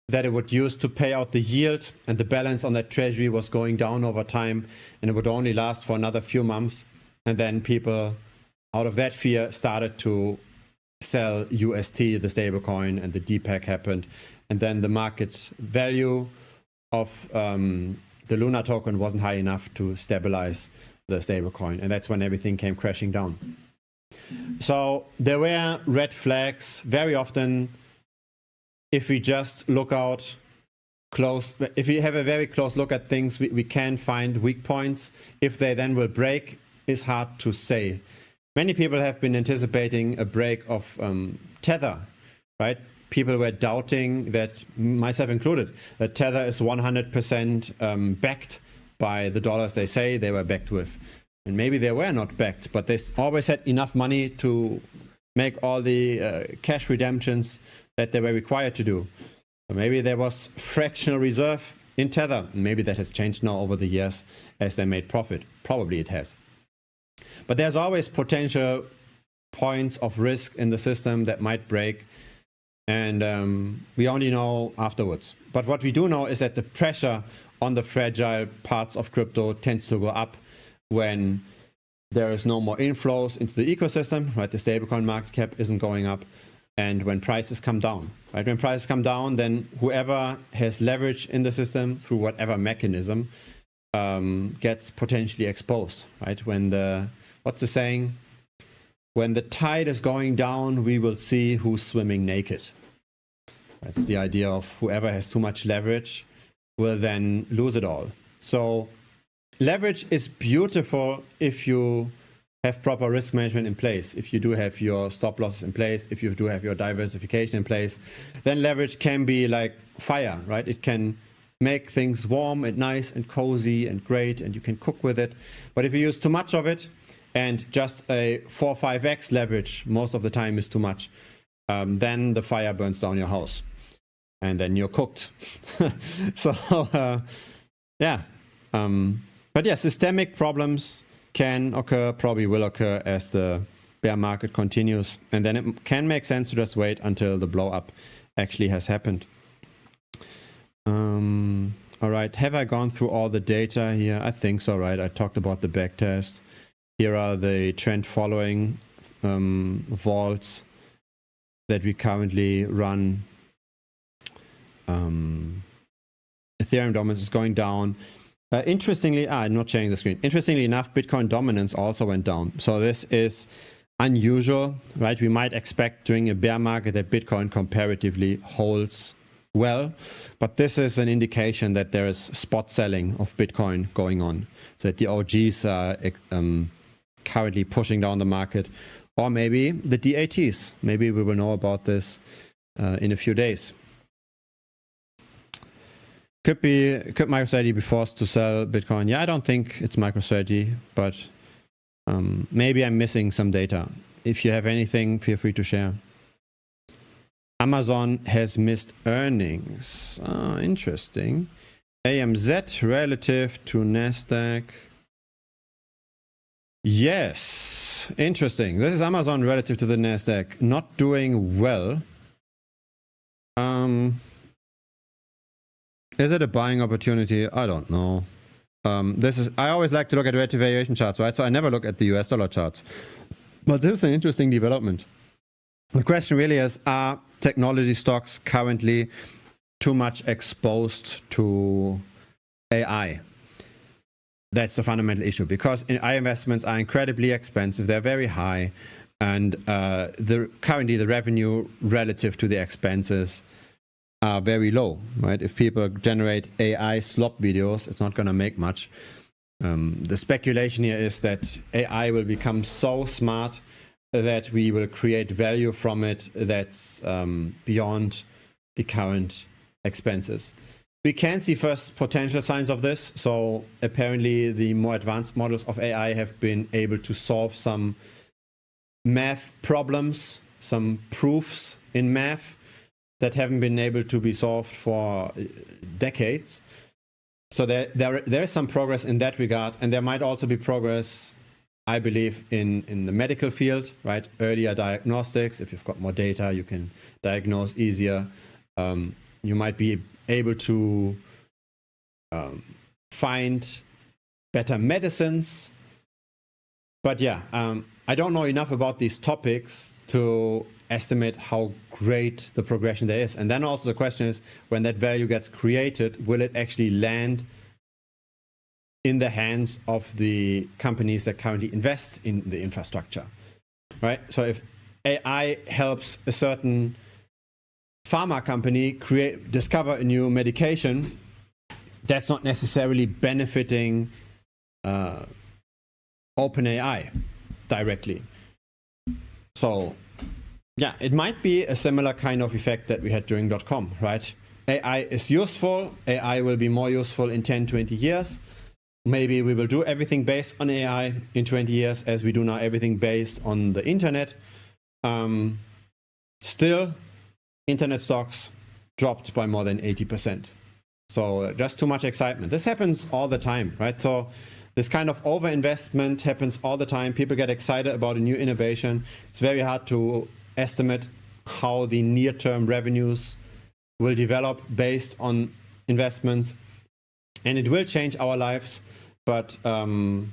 that it would use to pay out the yield, and the balance on that treasury was going down over time, and it would only last for another few months. And then people, out of that fear, started to sell UST, the stablecoin, and the DPEG happened. And then the market value of the Luna token wasn't high enough to stabilize the stablecoin. And that's when everything came crashing down. So there were red flags very often. If we just look out close, if we have a very close look at things, we can find weak points. If they then will break, is hard to say. Many people have been anticipating a break of Tether, right? People were doubting that, myself included, that Tether is 100% backed by the dollars they say they were backed with. And maybe they were not backed, but they always had enough money to make all the cash redemptions that they were required to do. So maybe there was fractional reserve in Tether. Maybe that has changed now over the years as they made profit. Probably it has. But there's always potential points of risk in the system that might break. And we only know afterwards. But what we do know is that the pressure on the fragile parts of crypto tends to go up when there is no more inflows into the ecosystem, right? The stablecoin market cap isn't going up, and when prices come down. right? When prices come down, then whoever has leverage in the system through whatever mechanism gets potentially exposed, right? When what's the saying? When the tide is going down, we will see who's swimming naked. That's the idea of whoever has too much leverage will then lose it all. So leverage is beautiful if you have proper risk management in place. If you do have your stop losses in place, if you do have your diversification in place, then leverage can be like fire, right? It can make things warm and nice and cozy and great, and you can cook with it. But if you use too much of it, and just a 4 or 5x leverage most of the time is too much, then the fire burns down your house. And then you're cooked. So, yeah. But yeah, systemic problems can occur, probably will occur as the bear market continues. And then it can make sense to just wait until the blow up actually has happened. All right, have I gone through all the data here? I think so, right? I talked about the backtest. Here are the trend following vaults that we currently run. Ethereum dominance is going down. Interestingly, I'm not sharing the screen. Interestingly enough, Bitcoin dominance also went down. So this is unusual, right? We might expect during a bear market that Bitcoin comparatively holds well, but this is an indication that there is spot selling of Bitcoin going on. So that the OGs are currently pushing down the market, or maybe the DATs. Maybe we will know about this in a few days. Could MicroStrategy be forced to sell Bitcoin? Yeah, I don't think it's MicroStrategy, but maybe I'm missing some data. If you have anything, feel free to share. Amazon has missed earnings. Interesting. AMZ relative to Nasdaq. Yes, interesting. This is Amazon relative to the Nasdaq, not doing well. Is it a buying opportunity? I don't know. I always like to look at relative valuation charts, right? So I never look at the US dollar charts. But this is an interesting development. The question really is, are technology stocks currently too much exposed to AI? That's the fundamental issue, because AI investments are incredibly expensive. They're very high, and currently the revenue relative to the expenses are very low, right? If people generate AI slop videos, it's not going to make much. The speculation here is that AI will become so smart that we will create value from it that's beyond the current expenses. We can see first potential signs of this. So apparently the more advanced models of AI have been able to solve some math problems, some proofs in math that haven't been able to be solved for decades. So there is some progress in that regard, and there might also be progress, I believe, in the medical field, right? Earlier diagnostics. If you've got more data, you can diagnose easier. You might be able to find better medicines. But yeah, I don't know enough about these topics to estimate how great the progression there is. And then also the question is, when that value gets created, will it actually land in the hands of the companies that currently invest in the infrastructure, right? So if AI helps a certain pharma company discover a new medication, that's not necessarily benefiting OpenAI directly. So yeah, it might be a similar kind of effect that we had during .com, right? AI is useful. AI will be more useful in 10, 20 years. Maybe we will do everything based on AI in 20 years as we do now everything based on the internet. Still, internet stocks dropped by more than 80%. So just too much excitement. This happens all the time, right? So this kind of overinvestment happens all the time. People get excited about a new innovation. It's very hard to estimate how the near-term revenues will develop based on investments. And it will change our lives, but the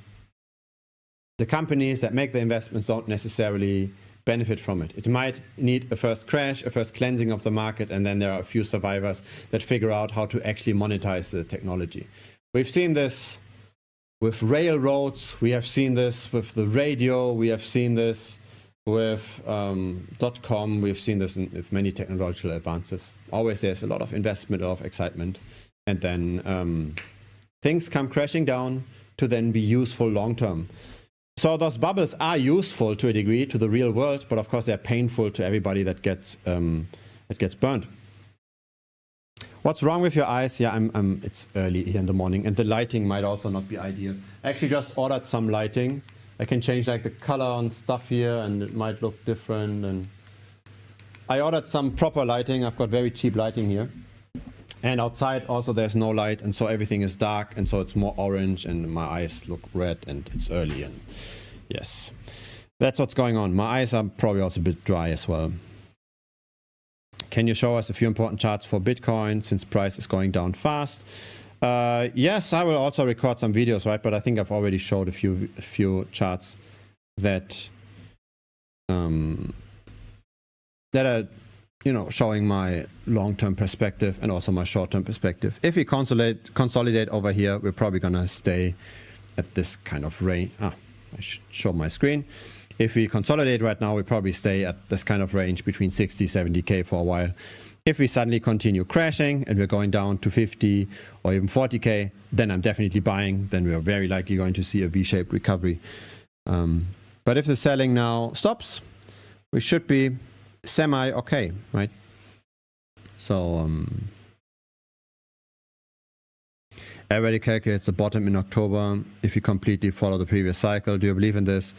companies that make the investments don't necessarily benefit from it. It might need a first crash, a first cleansing of the market, and then there are a few survivors that figure out how to actually monetize the technology. We've seen this with railroads, we have seen this with the radio, we have seen this with .com, we've seen this with many technological advances. Always there's a lot of investment, a lot of excitement, and then things come crashing down to then be useful long term. So those bubbles are useful to a degree to the real world, but of course they're painful to everybody that gets burned. What's wrong with your eyes? Yeah, it's early here in the morning, and the lighting might also not be ideal. I actually just ordered some lighting. I can change like the color and stuff here, and it might look different. And I ordered some proper lighting. I've got very cheap lighting here. And outside also there's no light, and so everything is dark, and so it's more orange, and my eyes look red, and it's early, and yes, that's what's going on. My eyes are probably also a bit dry as well. Can you show us a few important charts for Bitcoin since price is going down fast? Yes, I will also record some videos, right? But I think I've already showed a few charts that that are, you know, showing my long-term perspective and also my short-term perspective. If we consolidate over here, we're probably gonna stay at this kind of range. I should show my screen. If we consolidate right now, we probably stay at this kind of range between 60, 70K for a while. If we suddenly continue crashing and we're going down to 50 or even 40K, then I'm definitely buying. Then we are very likely going to see a V-shaped recovery. But if the selling now stops, we should be semi-okay, right? So everybody calculates the bottom in October if you completely follow the previous cycle. Do you believe in this?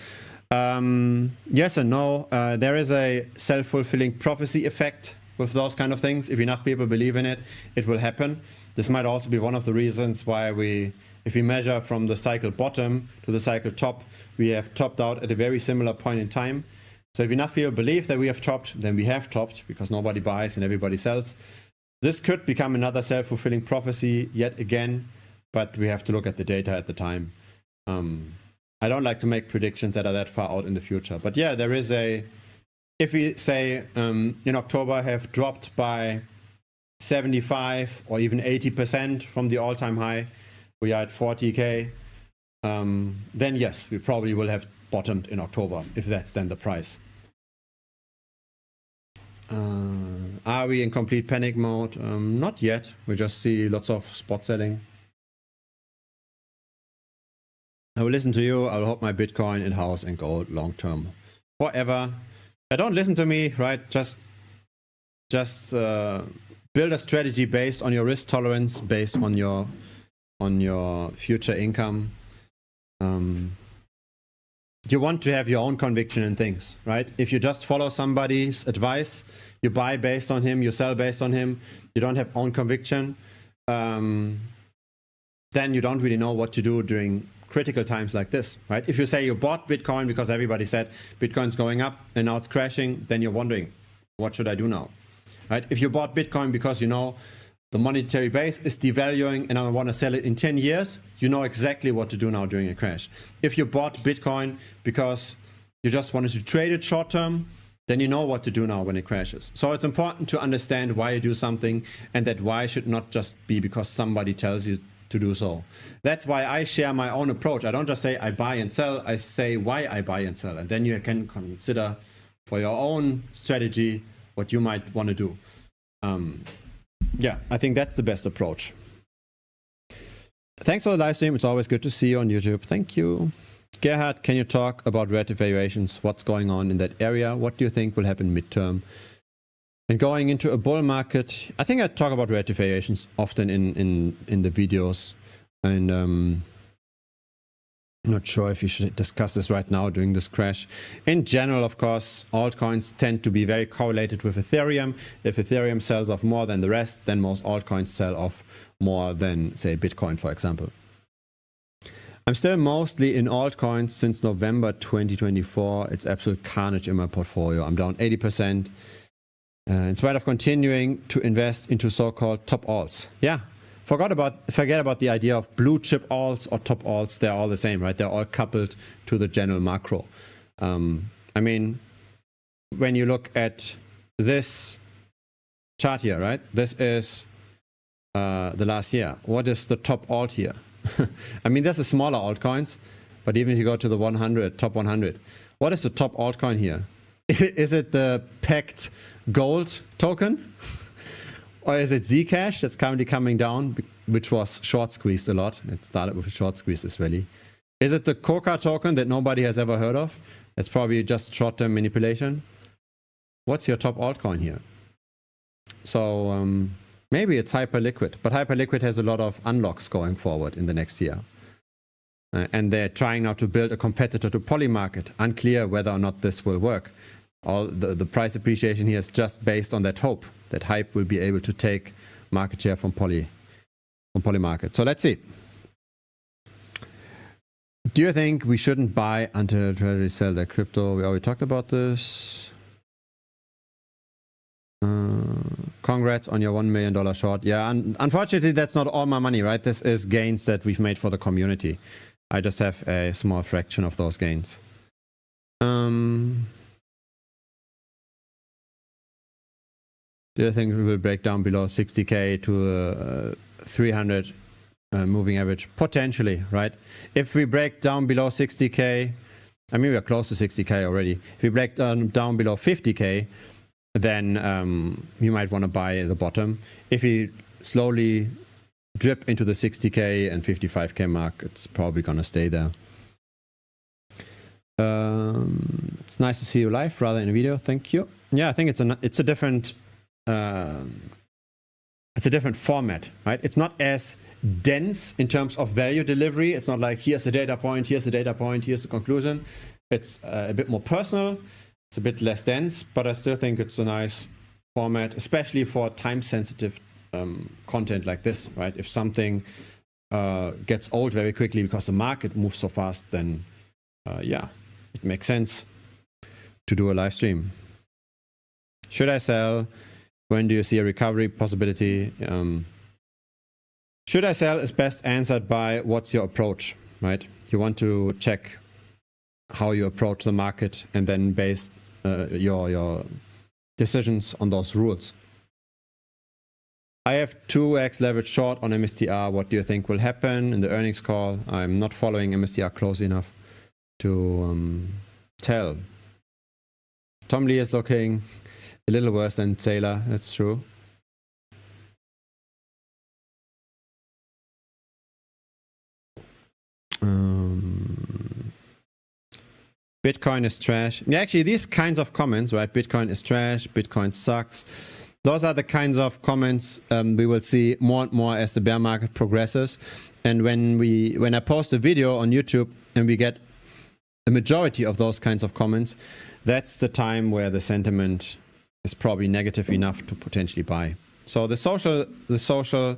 Yes and no. There is a self-fulfilling prophecy effect with those kind of things. If enough people believe in it, it will happen. This might also be one of the reasons why if we measure from the cycle bottom to the cycle top, we have topped out at a very similar point in time. So if enough people believe that we have topped, then we have topped, because nobody buys and everybody sells. This could become another self-fulfilling prophecy yet again, but we have to look at the data at the time. I don't like to make predictions that are that far out in the future. But yeah, there is if we say in October have dropped by 75 or even 80% from the all-time high, we are at 40K, then yes, we probably will have bottomed in October, if that's then the price. Are we in complete panic mode? Not yet. We just see lots of spot selling. I will listen to you. I will hold my Bitcoin in house and gold long term forever. Don't listen to me, right? Just build a strategy based on your risk tolerance, based on your future income. You want to have your own conviction in things, right? If you just follow somebody's advice, you buy based on him, you sell based on him, you don't have own conviction, then you don't really know what to do during critical times like this, right? If you say you bought Bitcoin because everybody said Bitcoin's going up and now it's crashing, then you're wondering, what should I do now, right? If you bought Bitcoin because you know the monetary base is devaluing and I want to sell it in 10 years, you know exactly what to do now during a crash. If you bought Bitcoin because you just wanted to trade it short term, then you know what to do now when it crashes. So it's important to understand why you do something, and that why should not just be because somebody tells you to do so. That's why I share my own approach. I don't just say I buy and sell, I say why I buy and sell. And then you can consider for your own strategy what you might want to do. Yeah, I think that's the best approach. Thanks for the live stream. It's always good to see you on YouTube. Thank you. Gerhard, can you talk about relative valuations? What's going on in that area? What do you think will happen midterm? And going into a bull market, I think I talk about relative valuations often in the videos. And I'm not sure if you should discuss this right now during this crash. In general, of course, altcoins tend to be very correlated with Ethereum. If Ethereum sells off more than the rest, then most altcoins sell off more than, say, Bitcoin, for example. I'm still mostly in altcoins since November 2024. It's absolute carnage in my portfolio. I'm down 80%. In spite of continuing to invest into so-called top alts. Yeah. Forget about the idea of blue chip alts or top alts. They're all the same, right? They're all coupled to the general macro. I mean, when you look at this chart here, right? This is the last year. What is the top alt here? I mean, there's the smaller altcoins, but even if you go to the 100, top 100, what is the top altcoin here? Is it the pegged gold token? Or is it Zcash that's currently coming down, which was short squeezed a lot? It started with a short squeeze, this rally. Is it the Coca token that nobody has ever heard of? That's probably just short-term manipulation. What's your top altcoin here? So maybe it's Hyperliquid, but Hyperliquid has a lot of unlocks going forward in the next year. And they're trying now to build a competitor to Polymarket. Unclear whether or not this will work. All the price appreciation here is just based on that hope that Hype will be able to take market share from Polymarket. So let's see. Do you think we shouldn't buy until Treasury sell their crypto? We already talked about this. Congrats on your $1 million short. Yeah, unfortunately, that's not all my money, right? This is gains that we've made for the community. I just have a small fraction of those gains. Do you think we will break down below 60K to the 300 moving average? Potentially, right? If we break down below 60K, I mean, we're close to 60K already. If we break down below 50K, then you might want to buy the bottom. If we slowly drip into the 60K and 55K mark, it's probably going to stay there. It's nice to see you live rather in a video. Thank you. Yeah, I think it's a different format, right? It's not as dense in terms of value delivery. It's not like here's the data point, here's the data point, here's the conclusion. It's a bit more personal. It's a bit less dense, but I still think it's a nice format, especially for time-sensitive content like this, right? If something gets old very quickly because the market moves so fast, then yeah, it makes sense to do a live stream. Should I sell? When do you see a recovery possibility? Should I sell is best answered by what's your approach, right? You want to check how you approach the market and then base your decisions on those rules. I have 2x leverage short on MSTR. What do you think will happen in the earnings call? I'm not following MSTR close enough to tell. Tom Lee is looking a little worse than Sailor, that's true. Bitcoin is trash. Yeah, actually, these kinds of comments, right? Bitcoin is trash, Bitcoin sucks. Those are the kinds of comments we will see more and more as the bear market progresses. And when I post a video on YouTube and we get a majority of those kinds of comments, that's the time where the sentiment is probably negative enough to potentially buy. So the social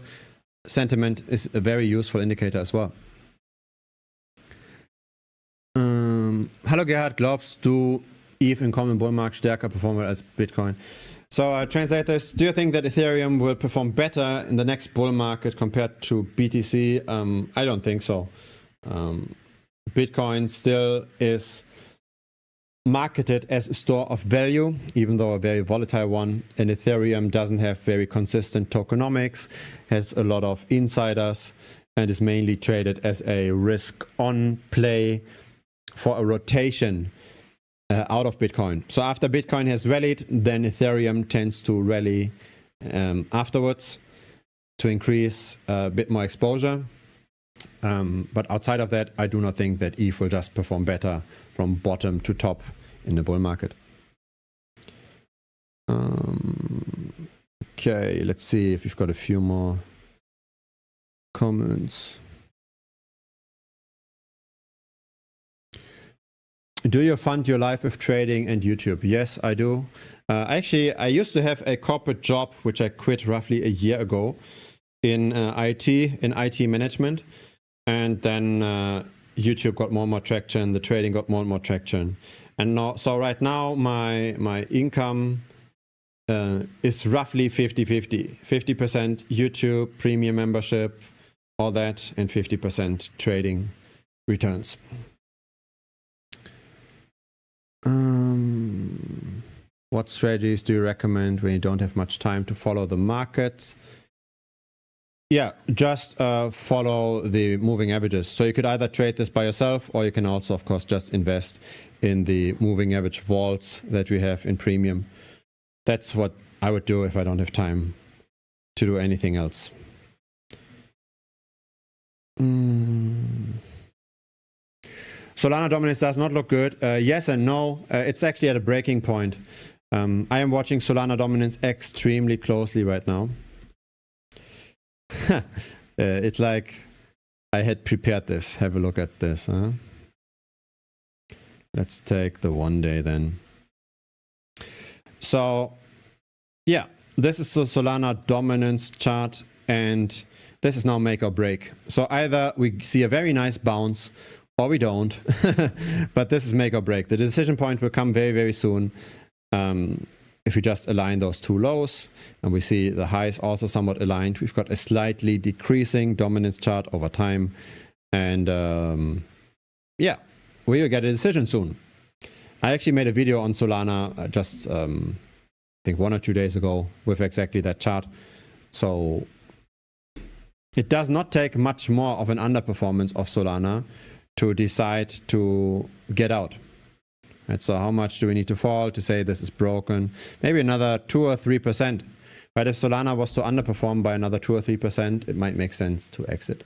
sentiment is a very useful indicator as well. Hallo Gerhard, glaubst du, ETH in kommenden Bullmarkt stärker performen als Bitcoin? So I translate this. Do you think that Ethereum will perform better in the next bull market compared to BTC? I don't think so. Bitcoin still is marketed as a store of value, even though a very volatile one. And Ethereum doesn't have very consistent tokenomics, has a lot of insiders, and is mainly traded as a risk-on play for a rotation out of Bitcoin. So after Bitcoin has rallied, then Ethereum tends to rally afterwards to increase a bit more exposure. But outside of that, I do not think that ETH will just perform better from bottom to top in the bull market. Okay, let's see if we've got a few more comments. Do you fund your life with trading and YouTube? Yes, I do. Actually, I used to have a corporate job, which I quit roughly a year ago in IT management. And then YouTube got more and more traction. The trading got more and more traction. And now, so right now, my income is roughly 50-50. 50% YouTube, premium membership, all that, and 50% trading returns. What strategies do you recommend when you don't have much time to follow the markets? Yeah, just follow the moving averages. So you could either trade this by yourself, or you can also, of course, just invest in the moving average vaults that we have in premium. That's what I would do if I don't have time to do anything else. Solana dominance does not look good. Yes and no. It's actually at a breaking point. I am watching Solana dominance extremely closely right now. It's like I had prepared this. Have a look at this. Huh? Let's take the 1 day then. So yeah, this is the Solana dominance chart, and this is now make or break. So either we see a very nice bounce or we don't, but this is make or break. The decision point will come very, very soon. If we just align those two lows, and we see the highs also somewhat aligned, we've got a slightly decreasing dominance chart over time. And yeah, we will get a decision soon. I actually made a video on Solana just, I think 1 or 2 days ago with exactly that chart. So it does not take much more of an underperformance of Solana to decide to get out. Right, so how much do we need to fall to say this is broken? Maybe another 2 or 3%. Right, if Solana was to underperform by another 2 or 3%, it might make sense to exit.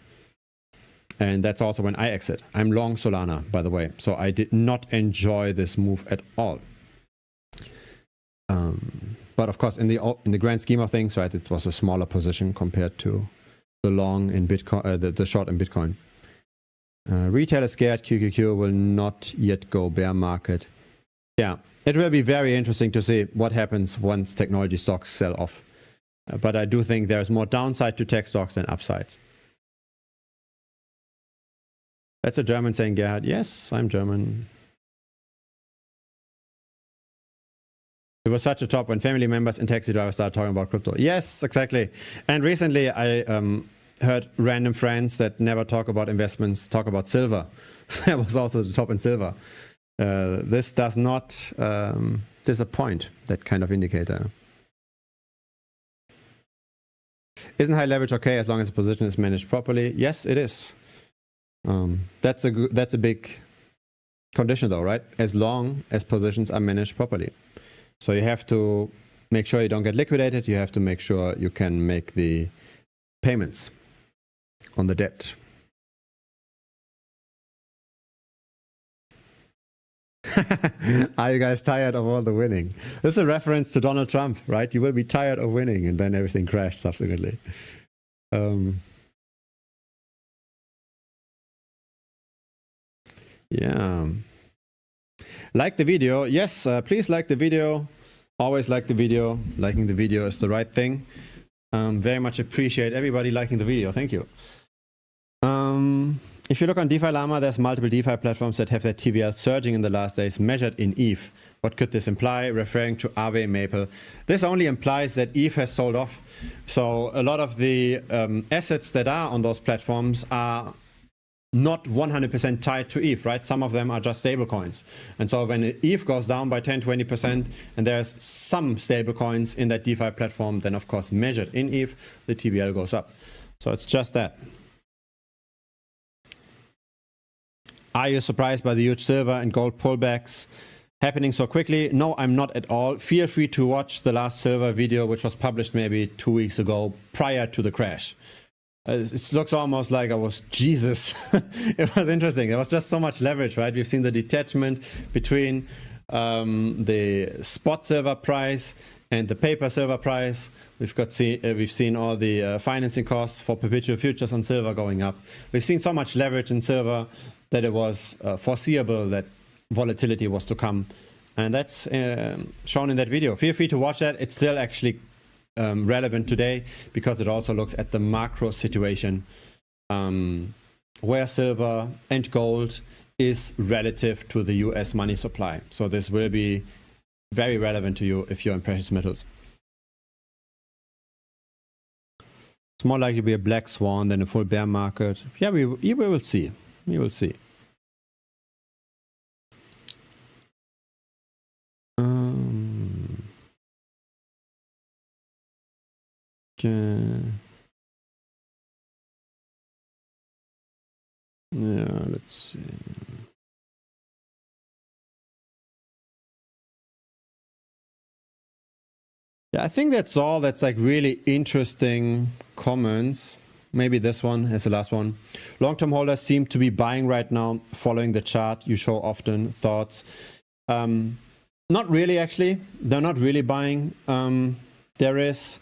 And that's also when I exit. I'm long Solana, by the way. So I did not enjoy this move at all. But of course, in the grand scheme of things, right, it was a smaller position compared to the long in Bitcoin, the short in Bitcoin. Retail is scared QQQ will not yet go bear market. Yeah, it will be very interesting to see what happens once technology stocks sell off. But I do think there's more downside to tech stocks than upsides. That's a German saying, Gerhard. Yes, I'm German. It was such a top when family members and taxi drivers started talking about crypto. Yes, exactly. And recently I heard random friends that never talk about investments talk about silver. So I was also the top in silver. This does not disappoint, that kind of indicator. Isn't high leverage okay as long as the position is managed properly? Yes, it is. That's a big condition though, right? As long as positions are managed properly. So you have to make sure you don't get liquidated. You have to make sure you can make the payments on the debt. Are you guys tired of all the winning? This is a reference to Donald Trump, right? You will be tired of winning, and then everything crashed subsequently. Yeah. Like the video. Yes, please like the video. Always like the video. Liking the video is the right thing. Very much appreciate everybody liking the video. Thank you. If you look on DeFi Llama, there's multiple DeFi platforms that have their TVL surging in the last days, measured in ETH. What could this imply? Referring to Aave Maple. This only implies that ETH has sold off. So a lot of the assets that are on those platforms are not 100% tied to ETH, right? Some of them are just stable coins. And so when ETH goes down by 10-20% and there's some stable coins in that DeFi platform, then of course measured in ETH, the TVL goes up. So it's just that. Are you surprised by the huge silver and gold pullbacks happening so quickly? No, I'm not at all. Feel free to watch the last silver video, which was published maybe 2 weeks ago prior to the crash. It looks almost like I was Jesus. It was interesting. There was just so much leverage, right? We've seen the detachment between the spot silver price and the paper silver price. We've seen all the financing costs for perpetual futures on silver going up. We've seen so much leverage in silver that it was foreseeable that volatility was to come. And that's shown in that video. Feel free to watch that. It's still actually relevant today because it also looks at the macro situation where silver and gold is relative to the US money supply. So this will be very relevant to you if you're in precious metals. It's more likely to be a black swan than a full bear market. Yeah, we will see. We will see. Yeah, let's see. Yeah, I think that's all. That's like really interesting comments. Maybe this one is the last one. Long-term holders seem to be buying right now, following the chart you show often. Thoughts? Not really, actually. They're not really buying. There is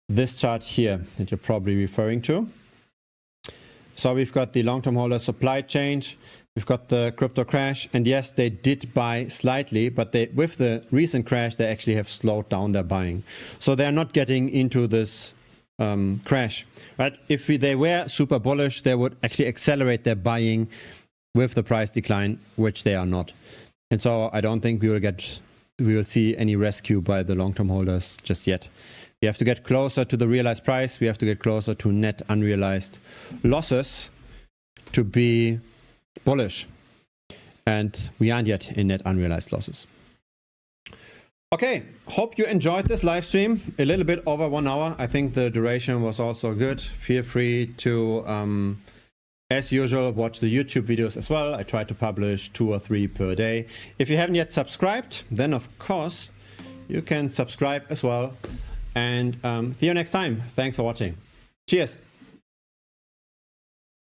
this chart here that you're probably referring to. So we've got the long-term holder supply change. We've got the crypto crash. And yes, they did buy slightly, but with the recent crash, they actually have slowed down their buying. So they're not getting into this crash, right? If they were super bullish, they would actually accelerate their buying with the price decline, which they are not. And so I don't think we will see any rescue by the long-term holders just yet. We have to get closer to the realized price. We have to get closer to net unrealized losses to be bullish. And we aren't yet in net unrealized losses. Okay, hope you enjoyed this live stream. A little bit over 1 hour. I think the duration was also good. Feel free to, as usual, watch the YouTube videos as well. I try to publish 2 or 3 per day. If you haven't yet subscribed, then of course you can subscribe as well. And see you next time. Thanks for watching. Cheers.